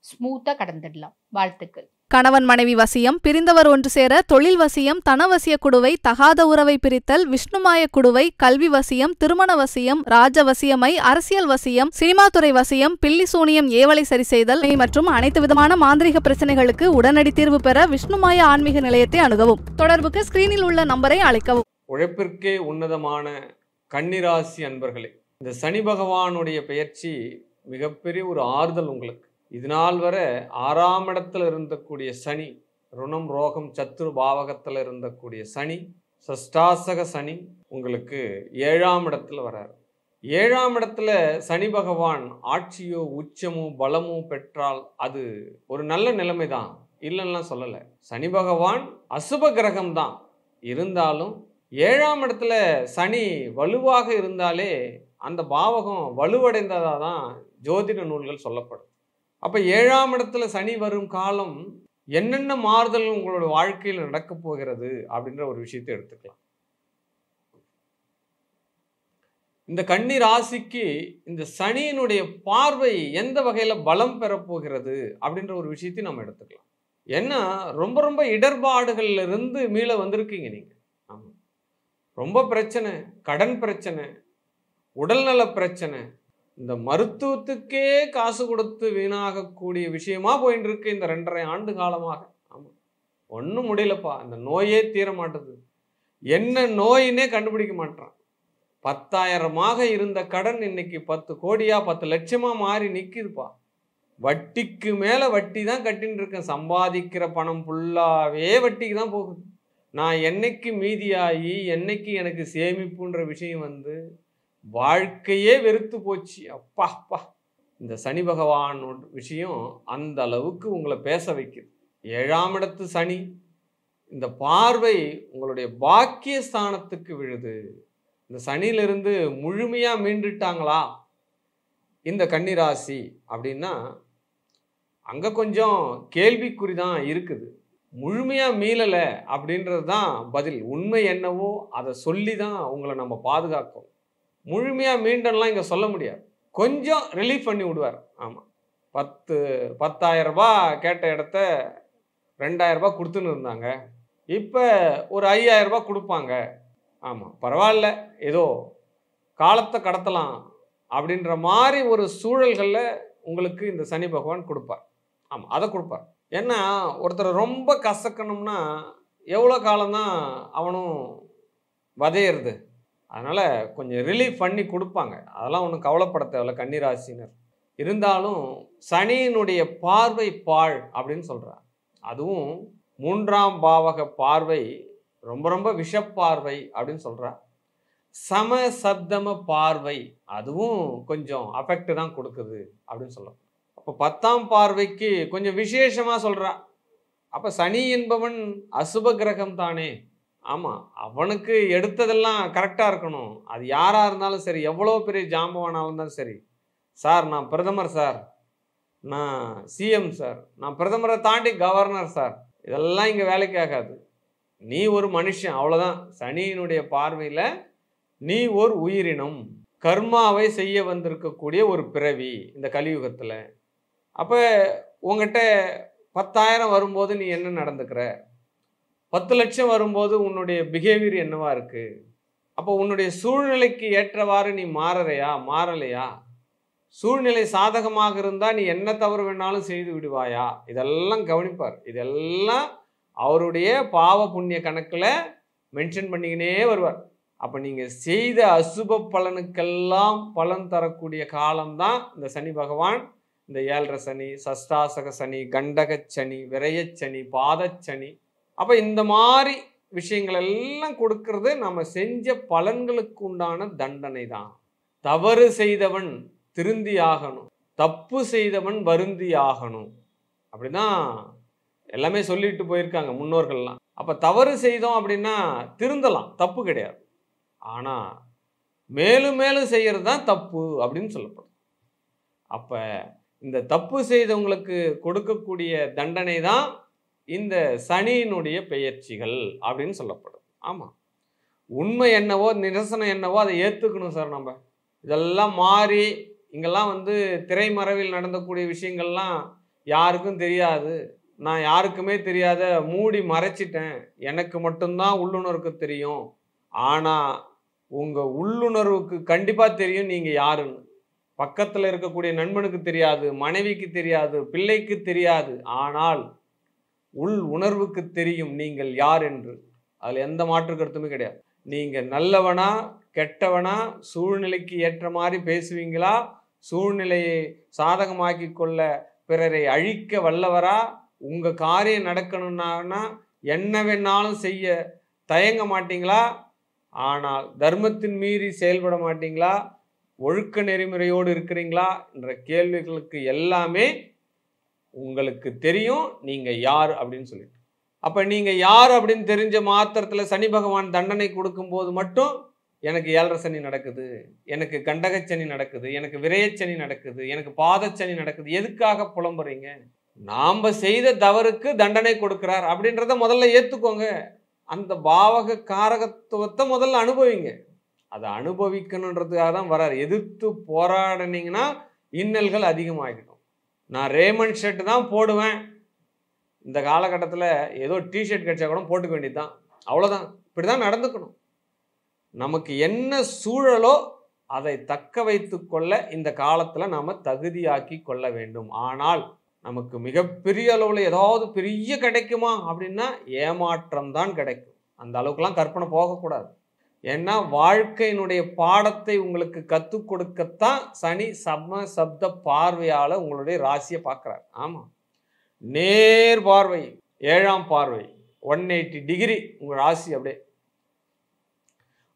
S4: ஸ்மூத்தாக கடந்துடலாம். வாழ்த்துக்கள்.
S2: கணவன் மனைவி வசியம், பிரிந்தவர் ஒன்று சேர, தொழில் வசியம், தனவசிய குடுவை, தகாத உறவை பிரித்தல், விஷ்ணுமாய குடுவை, கல்வி வசியம், திருமண வசியம், ராஜ வசியமை, அரசியல் வசியம், சினிமாத்துறை வசியம், பில்லி சூனியம், ஏவலை சரி செய்தல் மற்றும் அனைத்து விதமான மாந்திரிக பிரச்சனைகளுக்கு உடனடி தீர்வு பெற விஷ்ணுமாய ஆன்மீக நிலையத்தை அணுகவும். தொடர்புக்கு ஸ்கிரீனில் உள்ள நம்பரை அழைக்கவும்.
S5: உழைப்பிற்கே உன்னதமான கன்னிராசி அன்பர்களே, இந்த சனி பகவானுடைய பெயர்ச்சி மிகப்பெரிய ஒரு ஆறுதல் உங்களுக்கு. இதனால் வரை 6ஆம் இடத்துல இருந்தக்கூடிய சனி, ருணம் ரோகம் சத்ரு பாவகத்தில் இருந்தக்கூடிய சனி, சஷ்டாசக சனி உங்களுக்கு 7ஆம் இடத்துல வராரு. 7ஆம் இடத்துல சனி பகவான் ஆட்சியோ உச்சமோ பலமோ பெற்றால் அது ஒரு நல்ல நிலைமை தான், இல்லைன்னா சொல்லலை. சனி பகவான் அசுப கிரகம் தான், இருந்தாலும் 7ஆம் இடத்துல சனி வலுவாக இருந்தாலே அந்த பாவகம் வலுவடைந்ததாக தான் ஜோதிட நூல்கள் சொல்லப்படும். அப்போ 7ஆம் இடத்துல சனி வரும் காலம் என்னென்ன மாறுதல் உங்களோட வாழ்க்கையில் நடக்கப் போகிறது அப்படின்ற ஒரு விஷயத்தை எடுத்துக்கலாம். இந்த கன்னி ராசிக்கு இந்த சனியினுடைய பார்வை எந்த வகையில் பலம் பெறப்போகிறது அப்படின்ற ஒரு விஷயத்தையும் நம்ம எடுத்துக்கலாம். ஏன்னா ரொம்ப ரொம்ப இடர்பாடுகள்ல இருந்து மீள வந்திருக்கீங்க நீங்கள். ஆமாம், ரொம்ப பிரச்சனை, கடன் பிரச்சனை, உடல்நல பிரச்சனை, இந்த மருத்துவத்துக்கே காசு கொடுத்து வீணாகக்கூடிய விஷயமா போயிட்டு இருக்கு இந்த 2.5 ஆண்டு காலமாக. ஆமாம், ஒன்றும் முடியலப்பா, இந்த நோயே தீர மாட்டுது, என்ன நோயினே கண்டுபிடிக்க மாட்டான். 10,000மாக இருந்த கடன் இன்னைக்கு 10 கோடியா 10 லட்சமா மாறி நிற்கிதுப்பா. வட்டிக்கு மேலே வட்டி தான் கட்டின்னு இருக்கேன், சம்பாதிக்கிற பணம் ஃபுல்லாகவே வட்டிக்கு தான் போகுது. நான் என்னைக்கு மீதியாகி என்னைக்கு எனக்கு சேமிப்புன்ற விஷயம் வந்து வாழ்க்கையே வெறுத்து போச்சு. அப்பா அப்பா, இந்த சனி பகவானோட விஷயம் அந்த அளவுக்கு உங்களை பேச வைக்குது. 7ஆம் இடத்து சனி இந்த பார்வை உங்களுடைய பாக்கிய ஸ்தானத்துக்கு விழுது. இந்த சனியிலிருந்து முழுமையாக மீண்டுட்டாங்களா இந்த கன்னிராசி அப்படின்னா அங்கே கொஞ்சம் கேள்விக்குறி தான் இருக்குது. முழுமையாக மீளலை அப்படின்றது தான் பதில். உண்மை என்னவோ அதை சொல்லி தான் உங்களை நம்ம பாதுகாக்கும். முழுமையாக மீண்டெல்லாம் இங்கே சொல்ல முடியாது, கொஞ்சம் ரிலீஃப் பண்ணி விடுவார். ஆமாம், 10,000 ரூபாய் கேட்ட இடத்த 2,000 ரூபாய் கொடுத்துன்னு இருந்தாங்க, இப்போ ஒரு 5,000 ரூபாய் கொடுப்பாங்க. ஆமாம், பரவாயில்ல, ஏதோ காலத்தை கடத்தலாம் அப்படின்ற மாதிரி ஒரு சூழல்களில் உங்களுக்கு இந்த சனி பகவான் கொடுப்பார். ஆமாம், அதை கொடுப்பார். ஏன்னா ஒருத்தர் ரொம்ப கசக்கணும்னா எவ்வளோ காலம்தான் அவனும் வதையிறது. அதனால் கொஞ்சம் ரிலீஃப் பண்ணி கொடுப்பாங்க, அதெல்லாம் ஒன்றும் கவலைப்பட தேவையில்ல கன்னிராசினர். இருந்தாலும் சனியினுடைய பார்வை பாழ் அப்படின்னு சொல்கிறார். அதுவும் 3ஆம் பாவக பார்வை ரொம்ப ரொம்ப விஷப்பார்வை அப்படின்னு சொல்கிறார். சம சப்தம பார்வை அதுவும் கொஞ்சம் அஃபெக்ட் தான் கொடுக்குது அப்படின்னு சொல்கிறோம். அப்போ 10ஆம் பார்வைக்கு கொஞ்சம் விசேஷமாக சொல்கிறா. அப்போ சனி என்பவன் அசுப கிரகம் தானே. ஆமாம், அவனுக்கு எடுத்ததெல்லாம் கரெக்டாக இருக்கணும். அது யாராக இருந்தாலும் சரி, எவ்வளோ பெரிய ஜாம்பவானாக இருந்தாலும் சரி, சார் நான் பிரதமர் சார், நான் சிஎம் சார், நான் பிரதமரை தாண்டி கவர்னர் சார், இதெல்லாம் இங்கே வேலைக்கு ஆகாது. நீ ஒரு மனுஷன், அவ்வளோதான். சனியினுடைய பார்வையில் நீ ஒரு உயிரினம், கர்மாவை செய்ய வந்திருக்கக்கூடிய ஒரு பிறவி இந்த கலியுகத்தில். அப்போ உங்ககிட்ட 10,000 வரும்போது நீ என்ன நடந்துக்கிற, 10 லட்சம் வரும்போது உன்னுடைய பிஹேவியர் என்னவா இருக்குது, அப்போ உன்னுடைய சூழ்நிலைக்கு ஏற்றவாறு நீ மாறலையா, சூழ்நிலை சாதகமாக இருந்தால் நீ என்ன தவறு வேணாலும் செய்து விடுவாயா, இதெல்லாம் கவனிப்பார். இதெல்லாம் அவருடைய பாவ புண்ணிய கணக்கில் மென்ஷன் பண்ணிக்கினே வருவார். அப்போ நீங்கள் செய்த அசுப பலனுக்கெல்லாம் பலன் தரக்கூடிய காலம்தான் இந்த சனி பகவான். இந்த 7.5 சனி, சஷ்டாசக சனி, கண்டக சனி, விரயச்சனி, பாதச்சனி, அப்போ இந்த மாதிரி விஷயங்கள் எல்லாம் கொடுக்கறது நம்ம செஞ்ச பலன்களுக்கு உண்டான தண்டனை தான். தவறு செய்தவன் திருந்தி ஆகணும், தப்பு செய்தவன் வருந்தி ஆகணும், அப்படிதான் எல்லாமே சொல்லிட்டு போயிருக்காங்க முன்னோர்கள்லாம். அப்போ தவறு செய்தோம் அப்படின்னா திருந்தலாம், தப்பு கிடையாது. ஆனால் மேலும் மேலும் செய்கிறது தான் தப்பு அப்படின்னு சொல்லப்படும். அப்போ இந்த தப்பு செய்தவங்களுக்கு கொடுக்கக்கூடிய தண்டனை தான் இந்த சனியினுடைய பெயர்ச்சிகள் அப்படின்னு சொல்லப்படும். ஆமாம், உண்மை என்னவோ நிரசனம் என்னவோ அதை ஏற்றுக்கணும் சார். நம்ம இதெல்லாம் மாறி இங்கெல்லாம் திரைமறைவில் நடந்தக்கூடிய விஷயங்கள்லாம் யாருக்கும் தெரியாது, நான் யாருக்குமே தெரியாத மூடி மறைச்சிட்டேன், எனக்கு மட்டும்தான் உள்ளுணர்வுக்கு தெரியும். ஆனால் உங்கள் உள்ளுணர்வுக்கு கண்டிப்பாக தெரியும் நீங்கள் யாருன்னு. பக்கத்தில் இருக்கக்கூடிய நண்பனுக்கு தெரியாது, மனைவிக்கு தெரியாது, பிள்ளைக்கு தெரியாது. ஆனால் உள் உணர்வுக்கு தெரியும் நீங்கள் யார் என்று. அதில் எந்த மாற்று கருத்துமே கிடையாது. நீங்கள் நல்லவனா கெட்டவனா, சூழ்நிலைக்கு ஏற்ற மாதிரி பேசுவீங்களா, சூழ்நிலையை சாதகமாக்கி கொள்ள பிறரை அழிக்க வல்லவரா, உங்கள் காரியம் நடக்கணும்னா என்ன வேணாலும் செய்ய தயங்க மாட்டீங்களா, ஆனால் தர்மத்தின் மீறி செயல்பட மாட்டீங்களா, ஒழுக்க நெறிமுறையோடு இருக்கிறீங்களா என்ற கேள்விகளுக்கு எல்லாமே உங்களுக்கு தெரியும் நீங்கள் யார் அப்படின்னு சொல்லிட்டு. அப்போ நீங்கள் யார் அப்படின்னு தெரிஞ்ச மாத்திரத்தில் சனி பகவான் தண்டனை கொடுக்கும்போது மட்டும் எனக்கு 7.5 சனி நடக்குது, எனக்கு கண்டகச்சனி நடக்குது, எனக்கு விரயச்சனி நடக்குது, எனக்கு பாதச்சனி நடக்குது, எதுக்காக புலம்புறீங்க? நாம் செய்த தவறுக்கு தண்டனை கொடுக்கிறார் அப்படின்றத முதல்ல ஏற்றுக்கோங்க. அந்த பாவக காரகத்துவத்தை முதல்ல அனுபவிங்க. அதை அனுபவிக்கணுன்றதுக்காக தான் வராரு. எதிர்த்து போராடினீங்கன்னா இன்னல்கள் அதிகமாகிடும். நான் ரேமண்ட் ஷர்ட் தான் போடுவேன், இந்த காலகட்டத்தில் ஏதோ டிஷர்ட் கிடைச்சா கூட போட்டுக்க வேண்டியது தான், அவ்வளோதான். இப்படி தான் நடந்துக்கணும். நமக்கு என்ன சூழலோ அதை தக்க வைத்து கொள்ள இந்த காலத்தில் நாம் தகுதியாக்கி கொள்ள வேண்டும். ஆனால் நமக்கு மிகப்பெரிய அளவில் ஏதாவது பெரிய கிடைக்குமா அப்படின்னா ஏமாற்றம் தான் கிடைக்கும். அந்த அளவுக்குலாம் கற்பனை போகக்கூடாது. ஏன்னா வாழ்க்கையினுடைய பாடத்தை உங்களுக்கு கற்றுக் கொடுக்கத்தான் சனி சப்த பார்வையால் உங்களுடைய ராசியை பார்க்குறார். ஆமாம், நேர் பார்வை, 7ஆம் பார்வை, 180 டிகிரி உங்கள் ராசி அப்படியே.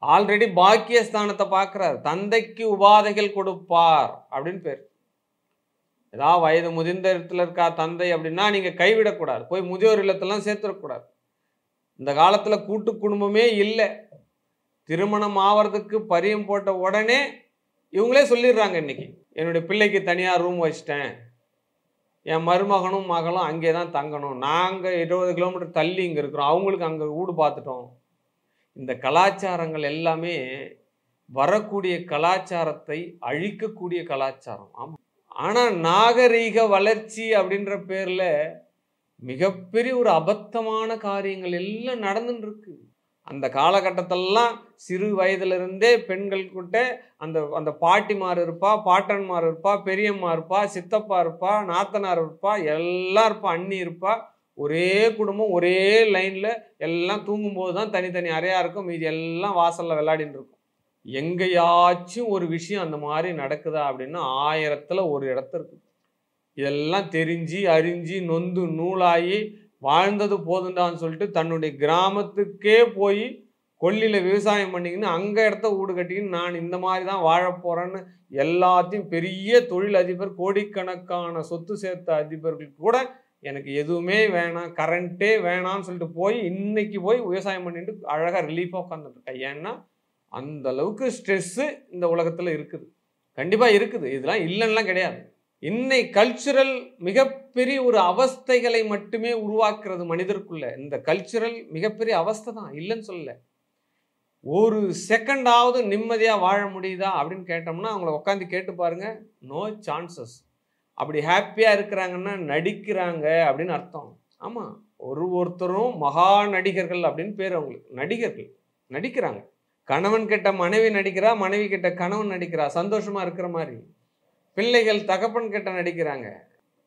S5: ஆல்ரெடி பாக்கியஸ்தானத்தை பார்க்குறார். தந்தைக்கு உபாதைகள் கொடுப்பார் அப்படின்னு பேர். ஏதாவது வயது முதிர்ந்த இடத்துல இருக்கா தந்தை அப்படின்னா நீங்கள் கைவிடக்கூடாது, போய் முதியோர் இல்லத்தெல்லாம் சேர்த்துடக்கூடாது. இந்த காலத்தில் கூட்டு குடும்பமே இல்லை. திருமணம் ஆவறதுக்கு பரியம் போட்ட உடனே இவங்களே சொல்லிடுறாங்க, இன்னைக்கு என்னுடைய பிள்ளைக்கு தனியாக ரூம் வச்சிட்டேன், என் மருமகனும் மகளும் அங்கே தான் தங்கணும், நாங்கள் 20 கிலோமீட்டர் தள்ளி இங்கே இருக்கிறோம், அவங்களுக்கு அங்கே வீடு பார்த்துட்டோம். இந்த கலாச்சாரங்கள் எல்லாமே வரக்கூடிய கலாச்சாரத்தை அழிக்கக்கூடிய கலாச்சாரம். ஆமாம். ஆனால் நாகரீக வளர்ச்சி அப்படின்ற பேரில் மிகப்பெரிய ஒரு அபத்தமான காரியங்கள் எல்லாம் நடந்துட்டு இருக்கு. அந்த காலகட்டத்திலலாம் சிறு வயதிலிருந்தே பெண்கள் கிட்ட அந்த அந்த பாட்டிமார் இருப்பா, பாட்டன்மார் இருப்பா, பெரியம்மா இருப்பா, சித்தப்பா இருப்பா, நாத்தனார் இருப்பா, எல்லாம் இருப்பா, அண்ணி இருப்பா. ஒரே குடும்பம், ஒரே லைனில் எல்லாம் தூங்கும்போது தான் தனித்தனி அறையாக இருக்கும், மீதி எல்லாம் வாசலில் விளையாடின்னு இருக்கும். எங்கேயாச்சும் ஒரு விஷயம் அந்த மாதிரி நடக்குதா அப்படின்னா 1000ல் ஒரு இடத்துல இருக்குது. இதெல்லாம் தெரிஞ்சு அறிஞ்சு நொந்து நூலாகி வாழ்ந்தது போதுண்டான்னு சொல்லிட்டு தன்னுடைய கிராமத்துக்கே போய் கொல்லியில் விவசாயம் பண்ணிக்கின்னு அங்கே இடத்த வீடு கட்டிக்கின்னு நான் இந்த மாதிரி தான் வாழ போகிறேன்னு எல்லாத்தையும் பெரிய தொழில் அதிபர், கோடிக்கணக்கான சொத்து சேர்த்த அதிபர்கள் கூட எனக்கு எதுவுமே வேணாம், கரண்ட்டே வேணான்னு சொல்லிட்டு போய் இன்னைக்கு போய் விவசாயம் பண்ணிட்டு அழகாக ரிலீஃபாக உட்காந்துருக்கேன். ஏன்னா அந்த அளவுக்கு ஸ்ட்ரெஸ்ஸு இந்த உலகத்தில் இருக்குது, கண்டிப்பாக இருக்குது. இதெல்லாம் இல்லைன்னெலாம் கிடையாது. இன்னை கல்ச்சுரல் மிகப்பெரிய ஒரு அவஸ்தைகளை மட்டுமே உருவாக்குறது மனிதருக்குள்ள. இந்த கல்ச்சுரல் மிகப்பெரிய அவஸ்தை தான், இல்லைன்னு சொல்லலை. ஒரு செகண்டாவது நிம்மதியாக வாழ முடியுதா அப்படின்னு கேட்டோம்னா அவங்கள உட்காந்து கேட்டு பாருங்க, நோ சான்சஸ். அப்படி ஹாப்பியாக இருக்கிறாங்கன்னா நடிக்கிறாங்க அப்படின்னு அர்த்தம். ஆமாம், ஒருத்தரும் மகா நடிகர்கள் அப்படின்னு பேர் அவங்களுக்கு. நடிகர்கள் நடிக்கிறாங்க. கணவன் கிட்ட மனைவி நடிக்கிறா, மனைவி கிட்ட கணவன் நடிக்கிறா, சந்தோஷமாக இருக்கிற மாதிரி. பிள்ளைகள் தகப்பன் கிட்ட நடிக்கிறாங்க.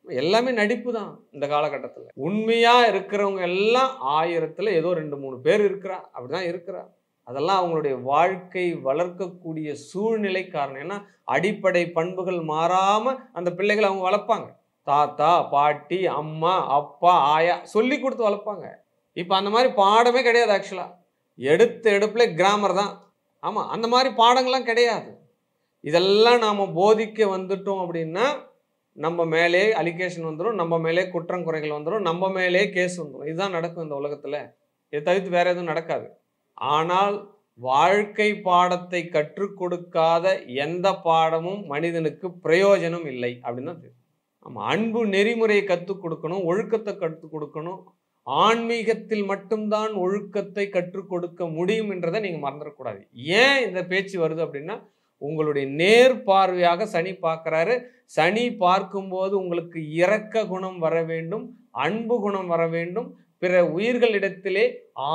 S5: எல்லாமே நடிப்பு தான் இந்த காலகட்டத்தில். உண்மையாக இருக்கிறவங்க எல்லாம் 1000ல் ஏதோ 2-3 பேர் இருக்கிறா, அப்படிதான் இருக்கிறா. அதெல்லாம் அவங்களுடைய வாழ்க்கை வளர்க்கக்கூடிய சூழ்நிலை காரணம். ஏன்னா அடிப்படை பண்புகள் மாறாமல் அந்த பிள்ளைகளை அவங்க வளர்ப்பாங்க. தாத்தா, பாட்டி, அம்மா, அப்பா, ஆயா சொல்லி கொடுத்து வளர்ப்பாங்க. இப்போ அந்த மாதிரி பாடமே கிடையாது. ஆக்சுவலாக எடுப்பில் கிராமர் தான். ஆமாம், அந்த மாதிரி பாடங்கள்லாம் கிடையாது. இதெல்லாம் நாம் போதிக்க வந்துட்டோம் அப்படின்னா நம்ம மேலே அலிகேஷன் வந்துடும், நம்ம மேலே குற்றம் குறைகள் வந்துடும், நம்ம மேலே கேஸ் வந்துடும். இதுதான் நடக்கும் இந்த உலகத்தில். இதை தவிர்த்து வேறு எதுவும் நடக்காது. ஆனால் வாழ்க்கை பாடத்தை கற்றுக் கொடுக்காத எந்த பாடமும் மனிதனுக்கு பிரயோஜனம் இல்லை அப்படின்னு தான் தெரியும். ஆமாம், அன்பு நெறிமுறையை கற்றுக் கொடுக்கணும், ஒழுக்கத்தை கற்றுக் கொடுக்கணும். ஆன்மீகத்தில் மட்டும்தான் ஒழுக்கத்தை கற்றுக் கொடுக்க முடியும் என்றதை நீங்கள் மறந்துடக்கூடாது. ஏன் இந்த பேச்சு வருது அப்படின்னா உங்களுடைய நேர் பார்வையாக சனி பார்க்குறாரு. சனி பார்க்கும்போது உங்களுக்கு இரக்க குணம் வர வேண்டும், அன்பு குணம் வர வேண்டும், பிற உயிர்களிடத்திலே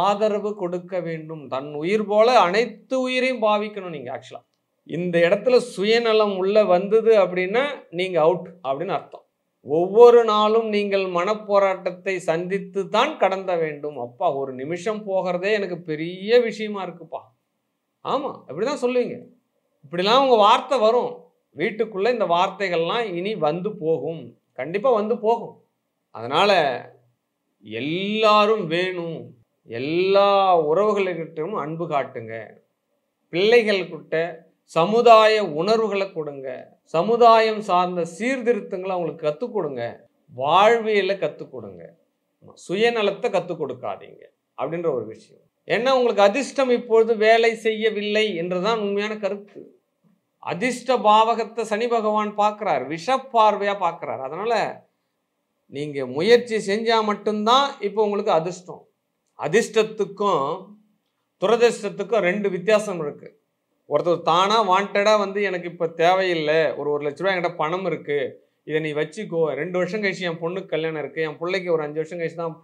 S5: ஆதரவு கொடுக்க வேண்டும். தன் உயிர் போல அனைத்து உயிரையும் பாவிக்கணும். நீங்கள் ஆக்சுவலாக இந்த இடத்துல சுயநலம் உள்ள வந்தது அப்படின்னா நீங்கள் அவுட் அப்படின்னு அர்த்தம். ஒவ்வொரு நாளும் நீங்கள் மனப்போராட்டத்தை சந்தித்து தான் கடந்த வேண்டும். அப்பா ஒரு நிமிஷம் போகிறதே எனக்கு பெரிய விஷயமா இருக்குப்பா. ஆமாம், இப்படிதான் சொல்லுவீங்க. இப்படிலாம் உங்கள் வார்த்தை வரும். வீட்டுக்குள்ளே இந்த வார்த்தைகள்லாம் இனி வந்து போகும், கண்டிப்பாக வந்து போகும். அதனால் எல்லாரும் வேணும். எல்லா உறவுகளுக்கிட்டும் அன்பு காட்டுங்க. பிள்ளைகள்கிட்ட சமுதாய உணர்வுகளை கொடுங்க. சமுதாயம் சார்ந்த சீர்திருத்தங்களை அவங்களுக்கு கற்றுக் கொடுங்க. வாழ்வியலை கற்றுக் கொடுங்க. சுயநலத்தை கற்றுக் கொடுக்காதீங்க அப்படின்ற ஒரு விஷயம். ஏன்னா உங்களுக்கு அதிர்ஷ்டம் இப்பொழுது வேலை செய்யவில்லை என்றுதான் உண்மையான கருத்து. அதிர்ஷ்ட பாவகத்தை சனி பகவான் பார்க்குறார், விஷப்பார்வையாக பார்க்குறார். அதனால நீங்கள் முயற்சி செஞ்சால் மட்டும்தான் இப்போ உங்களுக்கு அதிர்ஷ்டம். அதிர்ஷ்டத்துக்கும் துரதிர்ஷ்டத்துக்கும் 2 வித்தியாசம் இருக்குது. ஒருத்தர் தானாக வாண்டடாக வந்து எனக்கு இப்போ தேவையில்லை, ஒரு 1 லட்ச ரூபா என்கிட்ட பணம் இருக்குது, இதை நீ வச்சுக்கோ, 2 வருஷம் கழிச்சு என் பொண்ணுக்கு கல்யாணம் இருக்குது, என் பிள்ளைக்கு ஒரு 5 வருஷம் கழிச்சு தான்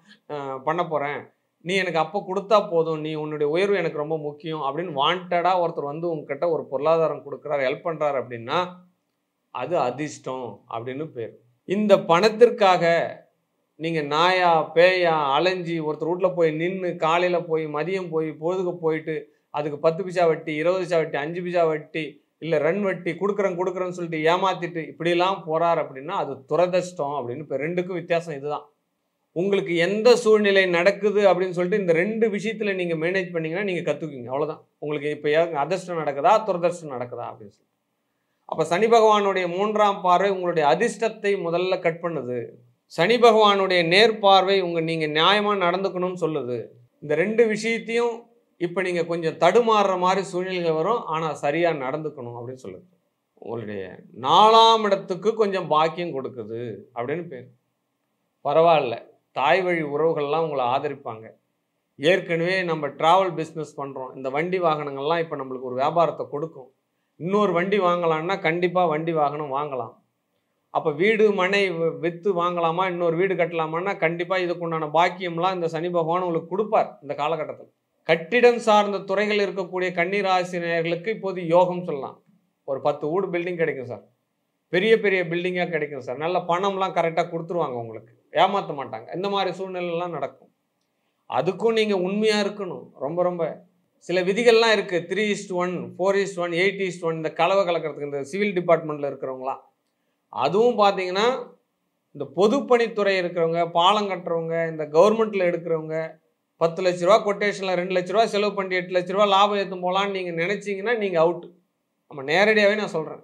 S5: பண்ண போகிறேன், நீ எனக்கு அப்போ கொடுத்தா போதும், நீ உன்னுடைய உயர்வு எனக்கு ரொம்ப முக்கியம் அப்படின்னு வாண்டடாக ஒருத்தர் வந்து உங்ககிட்ட ஒரு பொருளாதாரம் கொடுக்குறாரு, ஹெல்ப் பண்ணுறாரு அப்படின்னா அது அதிர்ஷ்டம் அப்படின்னு பேர். இந்த பணத்திற்காக நீங்கள் நாயா பேயா அலைஞ்சி ஒருத்தர் வீட்டில் போய் நின்று காலையில் போய் மதியம் போய் பொழுதுக்கு போயிட்டு அதுக்கு 10 பைசா வட்டி, 20 பைசா வட்டி, 5 பைசா வட்டி, இல்லை ரன் வட்டி கொடுக்குறேன்னு சொல்லிட்டு ஏமாற்றிட்டு இப்படிலாம் போகிறார் அப்படின்னா அது துரதிர்ஷ்டம் அப்படின்னு. இப்போ 2க்கும் வித்தியாசம் இதுதான். உங்களுக்கு எந்த சூழ்நிலை நடக்குது அப்படின்னு சொல்லிட்டு இந்த 2 விஷயத்தில் நீங்கள் மேனேஜ் பண்ணிங்கன்னா நீங்கள் கற்றுக்குவீங்க. அவ்வளோதான். உங்களுக்கு இப்போ அதிர்ஷ்டம் நடக்குதா துரதிர்ஷ்டம் நடக்குதா அப்படின்னு சொல்லி. அப்போ சனி பகவானுடைய 3ஆம் பார்வை உங்களுடைய அதிர்ஷ்டத்தை முதல்ல கட் பண்ணுது. சனி பகவானுடைய நேர்பார்வை நீங்கள் நியாயமாக நடந்துக்கணும்னு சொல்லுது. இந்த 2 விஷயத்தையும் இப்போ நீங்கள் கொஞ்சம் தடுமாறுற மாதிரி சூழ்நிலைகள் வரும், ஆனால் சரியாக நடந்துக்கணும் அப்படின்னு சொல்லுது. உங்களுடைய 4ஆம் இடத்துக்கு கொஞ்சம் பாக்கியம் கொடுக்குது அப்படின்னு பேர். பரவாயில்ல, தாய் வழி உறவுகள்லாம் உங்களை ஆதரிப்பாங்க. ஏற்கனவே நம்ம ட்ராவல் பிஸ்னஸ் பண்ணுறோம், இந்த வண்டி வாகனங்கள்லாம் இப்போ நம்மளுக்கு ஒரு வியாபாரத்தை கொடுக்கும். இன்னொரு வண்டி வாங்கலான்னா கண்டிப்பாக வண்டி வாகனம் வாங்கலாம். அப்போ வீடு மனை விற்று வாங்கலாமா, இன்னொரு வீடு கட்டலாமான்னா கண்டிப்பாக இதுக்குண்டான பாக்கியம்லாம் இந்த சனி பகவான் உங்களுக்கு கொடுப்பார். இந்த காலகட்டத்தில் கட்டிடம் சார்ந்த துறைகள் இருக்கக்கூடிய கன்னிராசி நேயர்களுக்கு இப்போது யோகம் சொல்லலாம். ஒரு 10 வீடு பில்டிங் கிடைக்கும் சார், பெரிய பெரிய பில்டிங்காக கிடைக்கும் சார், நல்ல பணம்லாம் கரெக்டாக கொடுத்துருவாங்க, உங்களுக்கு ஏமாற்ற மாட்டாங்க. இந்த மாதிரி சூழ்நிலைலாம் நடக்கும். அதுக்கும் நீங்கள் உண்மையாக இருக்கணும். ரொம்ப ரொம்ப சில விதிகள்லாம் இருக்குது. 3:1, 4:1, 8:1 இந்த கலவை கலக்கிறதுக்கு இந்த சிவில் டிபார்ட்மெண்ட்டில் இருக்கிறவங்களாம். அதுவும் பார்த்தீங்கன்னா இந்த பொதுப்பணித்துறை இருக்கிறவங்க, பாலம் கட்டுறவங்க, இந்த கவர்மெண்ட்டில் எடுக்கிறவங்க 10 லட்ச ரூபா கொட்டேஷனில் 2 லட்ச ரூபா செலவு பண்ணி 8 லட்ச ரூபா லாபம் ஏற்றும் போகலான்னு நீங்கள் நினச்சிங்கன்னா நீங்கள் அவுட்டு. நம்ம நேரடியாகவே நான் சொல்கிறேன்,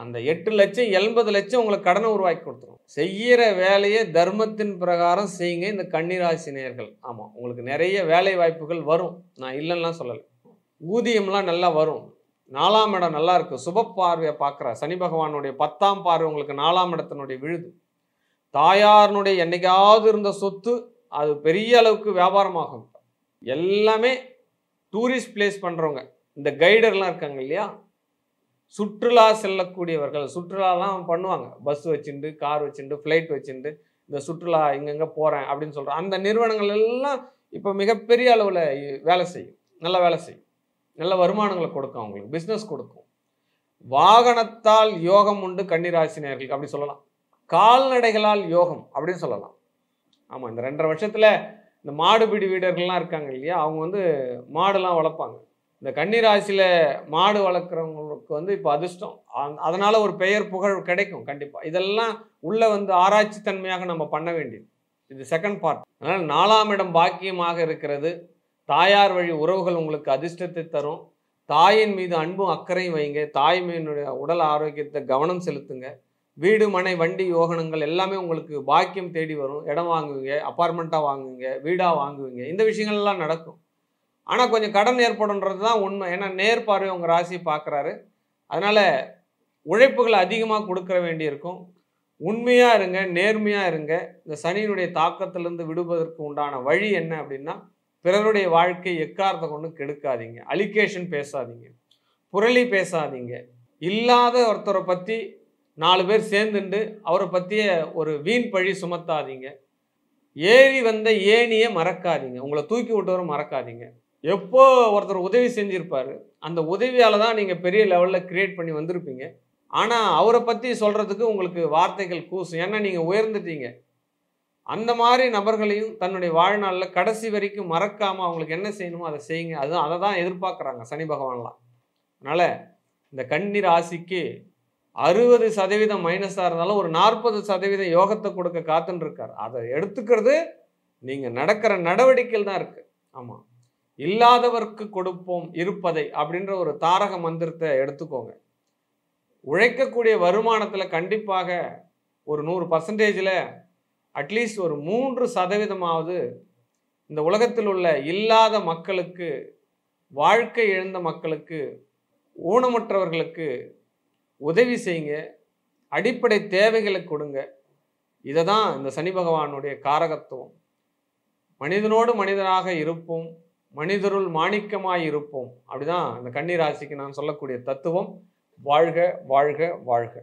S5: அந்த 8 லட்சம் 80 லட்சம் உங்களுக்கு கடனை உருவாக்கி கொடுத்துரும். செய்கிற வேலையை தர்மத்தின் பிரகாரம் செய்யுங்க இந்த கன்னிராசி நேயர்கள். ஆமாம், உங்களுக்கு நிறைய வேலை வாய்ப்புகள் வரும், நான் இல்லைன்னா சொல்லலை. ஊதியம்லாம் நல்லா வரும். 4ஆம் இடம் நல்லா இருக்குது, சுப பார்வையை பார்க்குறார். சனி பகவானுடைய 10ஆம் பார்வை உங்களுக்கு 4ஆம் இடத்தினுடைய விழுது. தாயாரனுடைய என்னைக்காவது இருந்த சொத்து அது பெரிய அளவுக்கு வியாபாரமாகும். எல்லாமே டூரிஸ்ட் பிளேஸ் பண்ணுறவங்க, இந்த கைடர்லாம் இருக்காங்க இல்லையா, சுற்றுலா செல்லக்கூடியவர்கள், சுற்றுலாலாம் பண்ணுவாங்க, பஸ் வச்சுட்டு, கார் வச்சுட்டு, ஃப்ளைட் வச்சுட்டு, இந்த சுற்றுலா இங்கங்கே போகிறேன் அப்படின்னு சொல்கிறேன். அந்த நிறுவனங்கள் எல்லாம் இப்போ மிகப்பெரிய அளவில் வேலை செய்யும், நல்ல வேலை செய்யும், நல்ல வருமானங்களை கொடுக்கும், அவங்களுக்கு பிஸ்னஸ் கொடுக்கும். வாகனத்தால் யோகம் உண்டு கன்னிராசி நேயர்களுக்கு அப்படி சொல்லலாம். கால்நடைகளால் யோகம் அப்படின்னு சொல்லலாம். ஆமாம், இந்த 2.5 வருஷத்தில் இந்த மாடுபிடி வீரர்கள்லாம் இருக்காங்க இல்லையா, அவங்க வந்து மாடுலாம் வளர்ப்பாங்க. இந்த கன்னிராசியில் மாடு வளர்க்குறவங்களுக்கு வந்து இப்போ அதிர்ஷ்டம், அதனால் ஒரு பெயர் புகழ் கிடைக்கும் கண்டிப்பாக. இதெல்லாம் உள்ளே வந்து ஆராய்ச்சி தன்மையாக நம்ம பண்ண வேண்டியது, இது செகண்ட் பார்ட். அதனால் 4ஆம் இடம் பாக்கியமாக இருக்கிறது. தாயார் வழி உறவுகள் உங்களுக்கு அதிர்ஷ்டத்தை தரும். தாயின் மீது அன்பும் அக்கறையும் வைங்க. தாய்மையினுடைய உடல் ஆரோக்கியத்தை கவனம் செலுத்துங்க. வீடு மனை வண்டி யோகனங்கள் எல்லாமே உங்களுக்கு பாக்கியம் தேடி வரும். இடம் வாங்குவீங்க, அப்பார்ட்மெண்ட்டாக வாங்குவீங்க, வீடாக வாங்குவீங்க, இந்த விஷயங்கள்லாம் நடக்கும். ஆனால் கொஞ்சம் கடன் ஏற்படுன்றது தான் உண்மை. ஏன்னா நேர்பார்வை உங்கள் ராசியை பார்க்குறாரு. அதனால் உழைப்புகளை அதிகமாக கொடுக்க வேண்டியிருக்கும். உண்மையாக இருங்க, நேர்மையாக இருங்க. இந்த சனியினுடைய தாக்கத்திலிருந்து விடுவதற்கு உண்டான வழி என்ன அப்படின்னா, பிறருடைய வாழ்க்கை எக்காரத்தை கொண்டு கெடுக்காதீங்க, அலிகேஷன் பேசாதீங்க, புரளி பேசாதீங்க, இல்லாத ஒருத்தரை பற்றி 4 பேர் சேர்ந்துண்டு அவரை பற்றிய ஒரு வீண் பழி சுமத்தாதீங்க. ஏறி வந்த ஏணியை மறக்காதீங்க. உங்களை தூக்கி விட்டவரும் மறக்காதீங்க. எப்போ ஒருத்தர் உதவி செஞ்சுருப்பார், அந்த உதவியால் தான் நீங்கள் பெரிய லெவலில் கிரியேட் பண்ணி வந்திருப்பீங்க. ஆனால் அவரை பற்றி சொல்கிறதுக்கு உங்களுக்கு வார்த்தைகள் கூசும். ஏன்னா நீங்கள் உயர்ந்துட்டீங்க. அந்த மாதிரி நபர்களையும் தன்னுடைய வாழ்நாளில் கடைசி வரைக்கும் மறக்காமல் அவங்களுக்கு என்ன செய்யணுமோ அதை செய்யுங்க. அதுதான் அதை தான் எதிர்பார்க்குறாங்க சனி பகவான்லாம். அதனால் இந்த கன்னி ராசிக்கு 60% மைனஸாக இருந்தாலும் ஒரு 40% யோகத்தை கொடுக்க காத்துன்னு இருக்கார். அதை எடுத்துக்கிறது நீங்கள் நடக்கிற நடவடிக்கையில் தான் இருக்குது. ஆமாம், இல்லாதவர்க்கு கொடுப்போம் இருப்பதை அப்படின்ற ஒரு தாரக மந்திரத்தை எடுத்துக்கோங்க. உழைக்கக்கூடிய வருமானத்தில் கண்டிப்பாக ஒரு 100%ல் அட்லீஸ்ட் ஒரு 3% இந்த உலகத்தில் உள்ள இல்லாத மக்களுக்கு, வாழ்க்கை இழந்த மக்களுக்கு, ஊனமுற்றவர்களுக்கு உதவி செய்யுங்க. அடிப்படை தேவைகளை கொடுங்க. இதை தான் இந்த சனி பகவானுடைய காரகத்துவம். மனிதனோடு மனிதனாக இருப்போம், மனிதருள் மாணிக்கமாய் இருப்போம். அப்படிதான் இந்த கன்னி ராசிக்கு நான் சொல்லக்கூடிய தத்துவம். வாழ்க வாழ்க வாழ்க.